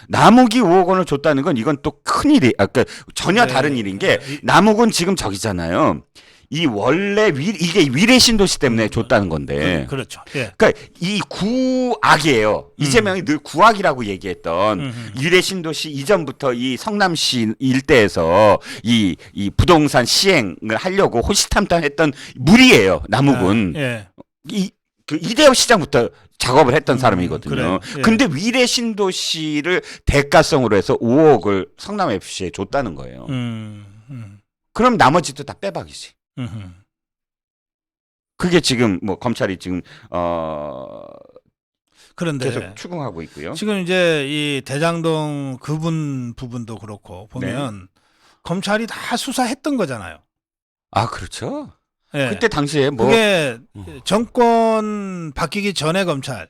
남욱이 5억 원을 줬다는 건 이건 또 큰일이, 그러니까 전혀 네. 다른 일인 게 남욱은 지금 저기잖아요. 이 원래 이게 위례 신도시 때문에 줬다는 건데. 그렇죠. 예. 그러니까 이 구악이에요. 이재명이 늘 구악이라고 얘기했던 위례 신도시 이전부터 이 성남시 일대에서 이 부동산 시행을 하려고 호시탐탐했던 물이에요. 남욱은. 예. 그 이대호 시장부터 작업을 했던 사람이거든요. 그래요. 예. 근데 위례 신도시를 대가성으로 해서 5억을 성남 FC에 줬다는 거예요. 그럼 나머지도 다 빼박이지. 그게 지금 뭐 검찰이 지금 그런데 계속 추궁하고 있고요. 지금 이제 이 대장동 그분 부분도 그렇고 보면 검찰이 다 수사했던 거잖아요. 아, 그렇죠. 예. 그때 당시에 뭐 그게 정권 바뀌기 전에 검찰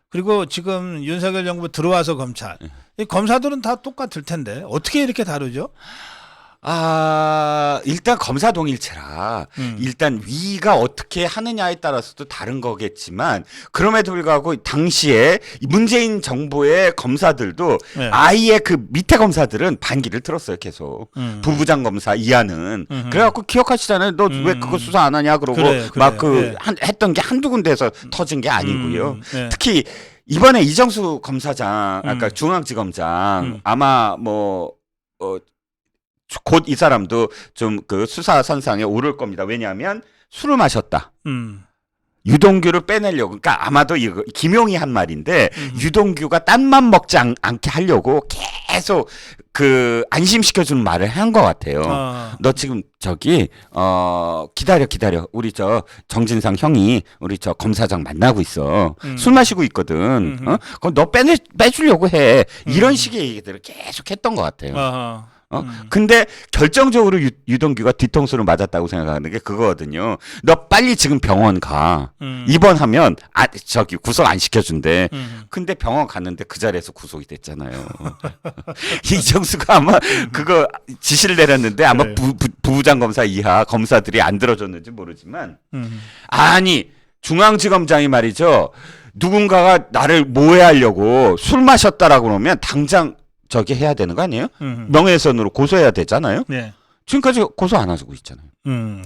그리고 지금 윤석열 정부 들어와서 검찰 이 검사들은 다 똑같을 텐데 어떻게 이렇게 다르죠? 일단 검사 동일체라 일단 위가 어떻게 하느냐에 따라서도 다른 거겠지만 그럼에도 불구하고 당시에 문재인 정부의 검사들도 네. 아예 그 밑에 검사들은 반기를 들었어요 계속 부부장 검사 이하는 그래갖고 기억하시잖아요. 너 왜 그거 수사 안 하냐 그러고 그래, 막 그 예. 했던 게 한두 군데에서 터진 게 아니고요. 예. 특히 이번에 이정수 검사장 아까 중앙지검장 아마 곧 이 사람도 좀 그 수사 선상에 오를 겁니다. 왜냐하면 술을 마셨다. 유동규를 빼내려고. 그러니까 아마도 이거 김용이 한 말인데 유동규가 딴만 먹지 않게 하려고 계속 그 안심시켜주는 말을 한 것 같아요. 너 지금 저기 기다려. 우리 저 정진상 형이 우리 저 검사장 만나고 있어. 술 마시고 있거든. 그럼 너 빼주려고 해. 이런 식의 얘기들을 계속 했던 것 같아요. 근데 결정적으로 유동규가 뒤통수를 맞았다고 생각하는 게 그거거든요. 너 빨리 지금 병원 가. 입원하면 저기 구속 안 시켜준대. 근데 병원 갔는데 그 자리에서 구속이 됐잖아요. 이정수가 아마 그거 지시를 내렸는데 아마 그래. 부부장 검사 이하 검사들이 안 들어줬는지 모르지만 아니 중앙지검장이 말이죠. 누군가가 나를 모해하려고 술 마셨다라고 그러면 당장 저기 해야 되는 거 아니에요? 명예훼손으로 고소해야 되잖아요. 네. 지금까지 고소 안 하고 있잖아요.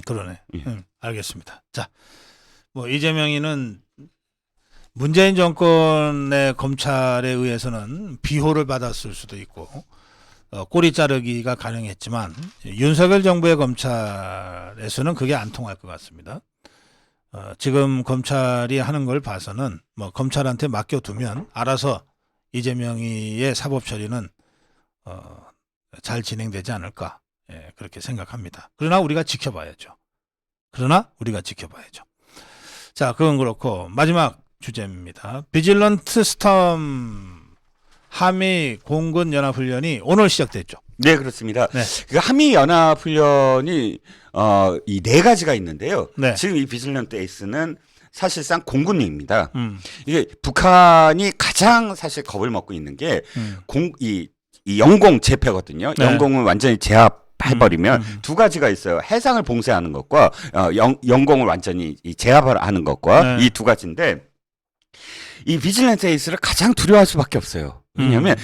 그러네. 예. 알겠습니다. 자, 뭐 이재명이는 문재인 정권의 검찰에 의해서는 비호를 받았을 수도 있고 꼬리 자르기가 가능했지만 윤석열 정부의 검찰에서는 그게 안 통할 것 같습니다. 지금 검찰이 하는 걸 봐서는 뭐 검찰한테 맡겨두면 알아서 이재명이의 사법 처리는 잘 진행되지 않을까 그렇게 생각합니다. 그러나 우리가 지켜봐야죠. 자, 그건 그렇고 마지막 주제입니다. 비질런트 스톰 한미 공군 연합훈련이 오늘 시작됐죠. 네, 그렇습니다. 네. 그 한미 연합 훈련이 이 네 가지가 있는데요. 네. 지금 이 비질런트 에이스는 사실상 공군입니다. 음, 이게 북한이 가장 사실 겁을 먹고 있는 게 이 영공 제패거든요. 네. 영공은 완전히 제압해버리면 두 가지가 있어요. 해상을 봉쇄하는 것과 영공을 완전히 제압을 하는 것과 네. 이 두 가지인데 이 비질런트 에이스를 가장 두려워할 수밖에 없어요. 왜냐하면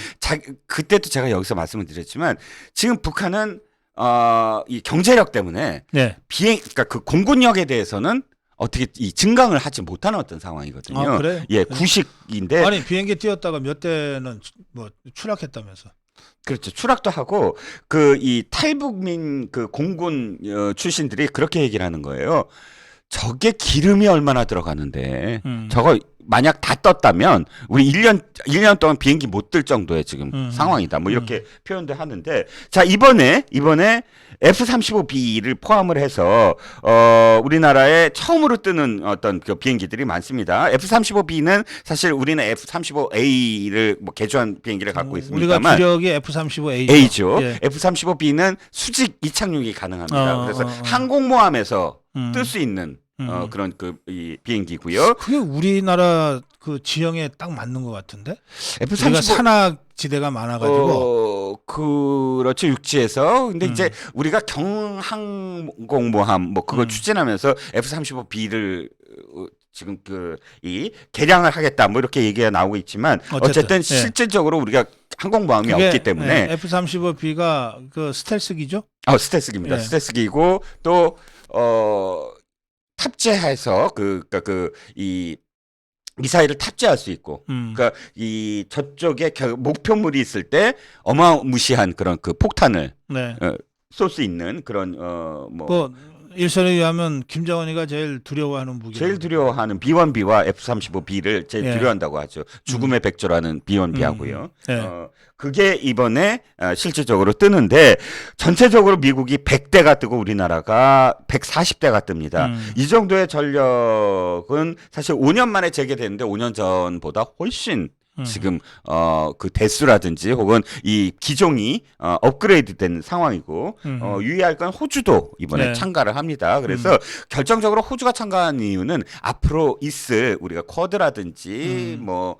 그때도 제가 여기서 말씀을 드렸지만 지금 북한은 이 경제력 때문에 네. 그러니까 그 공군력에 대해서는 어떻게 이 증강을 하지 못하는 어떤 상황이거든요. 아, 그래요? 예, 구식인데 아니 비행기 띄웠다가 몇 대는 뭐 추락했다면서. 그렇죠. 추락도 하고 그 이 탈북민 그 공군 출신들이 그렇게 얘기를 하는 거예요. 저게 기름이 얼마나 들어가는데 저거 만약 다 떴다면 우리 1년 동안 비행기 못 뜰 정도의 지금 상황이다. 뭐 이렇게 표현도 하는데 자, 이번에 F-35B를 포함을 해서 우리나라에 처음으로 뜨는 어떤 그 비행기들이 많습니다. F-35B는 사실 우리는 F-35A를 뭐 개조한 비행기를 갖고 우리가 있습니다만 주력이 F-35A죠. A죠. 예. F-35B는 수직 이착륙이 가능합니다. 그래서 항공모함에서 뜰 수 있는 그런 이 비행기고요. 그게 우리나라 그 지형에 딱 맞는 것 같은데. 우리가 F-35 산악지대가 많아가지고. 그렇죠. 육지에서. 근데 이제 우리가 경항공모함 뭐 그걸 추진하면서 F-35B를 지금 이 개량을 하겠다 뭐 이렇게 얘기가 나오고 있지만 어쨌든 예. 실질적으로 우리가 항공모함이 그게, 없기 때문에 F-35B가 그 스텔스기죠? 스텔스기입니다. 예. 스텔스기고 또 탑재해서 이 미사일을 탑재할 수 있고, 그러니까 이 저쪽에 목표물이 있을 때 어마무시한 그런 그 폭탄을 네. 쏠 수 있는 그런 뭐 일선에 의하면 김정은이가 제일 두려워하는 무기. 제일 두려워하는 B1B와 F-35B를 제일 예. 두려워한다고 하죠. 죽음의 백조라는 B1B하고요. 예. 그게 이번에 실질적으로 뜨는데 전체적으로 미국이 100대가 뜨고 우리나라가 140대가 뜹니다. 이 정도의 전력은 사실 5년 만에 재개됐는데 5년 전보다 훨씬 지금 그 대수라든지 혹은 이 기종이 업그레이드된 상황이고 유의할 건 호주도 이번에 네. 참가를 합니다. 그래서 결정적으로 호주가 참가한 이유는 앞으로 있을 우리가 쿼드라든지 뭐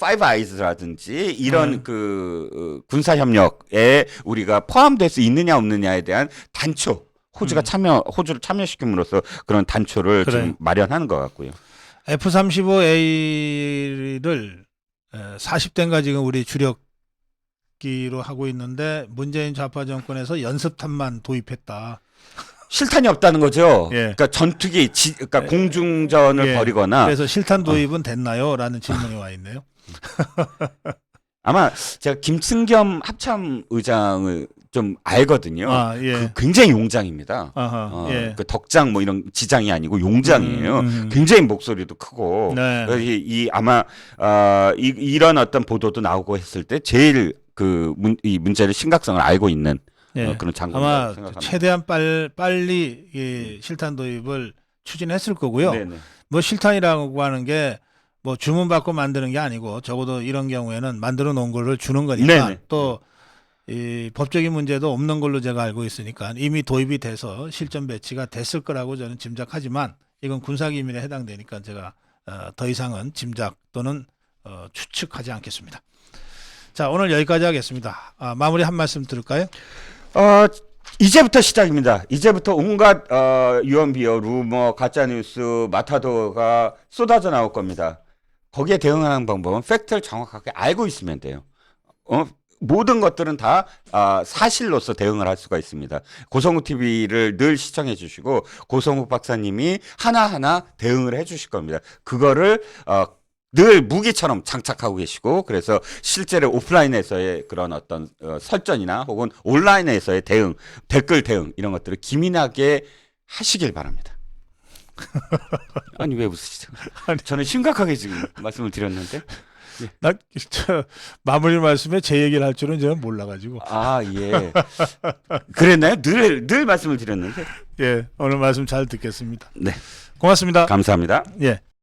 파이브 아이즈라든지 이런 그 군사 협력에 우리가 포함될 수 있느냐 없느냐에 대한 단초 호주를 참여시킴으로써 그런 단초를 그래. 지금 마련하는 것 같고요. F-35A를 40대인가 지금 우리 주력기로 하고 있는데 문재인 좌파 정권에서 연습탄만 도입했다. 실탄이 없다는 거죠. 예. 그러니까 전투기, 그러니까 공중전을 예. 벌이거나 그래서 실탄 도입은 됐나요? 라는 질문이 와 있네요. 아마 제가 김승겸 합참 의장을 좀 알거든요. 아, 예. 굉장히 용장입니다. 아하, 예. 그 덕장 뭐 이런 지장이 아니고 용장이에요. 굉장히 목소리도 크고 네. 아마 이런 어떤 보도도 나오고 했을 때 제일 이 문제를 심각성을 알고 있는 예. 그런 장관이라고 아마 생각합니다. 최대한 빨리 이 실탄 도입을 추진했을 거고요. 네네. 뭐 실탄이라고 하는 게 뭐 주문 받고 만드는 게 아니고 적어도 이런 경우에는 만들어 놓은 거를 주는 거니까 네네. 또 이 법적인 문제도 없는 걸로 제가 알고 있으니까 이미 도입이 돼서 실전 배치가 됐을 거라고 저는 짐작하지만 이건 군사기밀에 해당되니까 제가 더 이상은 짐작 또는 추측하지 않겠습니다. 자, 오늘 여기까지 하겠습니다. 마무리 한 말씀 들을까요? 이제부터 시작입니다. 이제부터 온갖 유언비어, 루머, 가짜뉴스, 마타도가 쏟아져 나올 겁니다. 거기에 대응하는 방법은 팩트를 정확하게 알고 있으면 돼요. 모든 것들은 다 사실로서 대응을 할 수가 있습니다. 고성욱 TV를 늘 시청해 주시고 고성욱 박사님이 하나하나 대응을 해 주실 겁니다. 그거를 늘 무기처럼 장착하고 계시고 그래서 실제로 오프라인에서의 그런 어떤 설전이나 혹은 온라인에서의 대응, 댓글 대응 이런 것들을 기민하게 하시길 바랍니다. 아니 왜 웃으시죠? 저는 심각하게 지금 말씀을 드렸는데. 저 마무리 말씀에 제 얘기를 할 줄은 저는 몰라가지고. 예. 그랬나요? 늘 말씀을 드렸는데. 예, 오늘 말씀 잘 듣겠습니다. 네. 고맙습니다. 감사합니다. 예.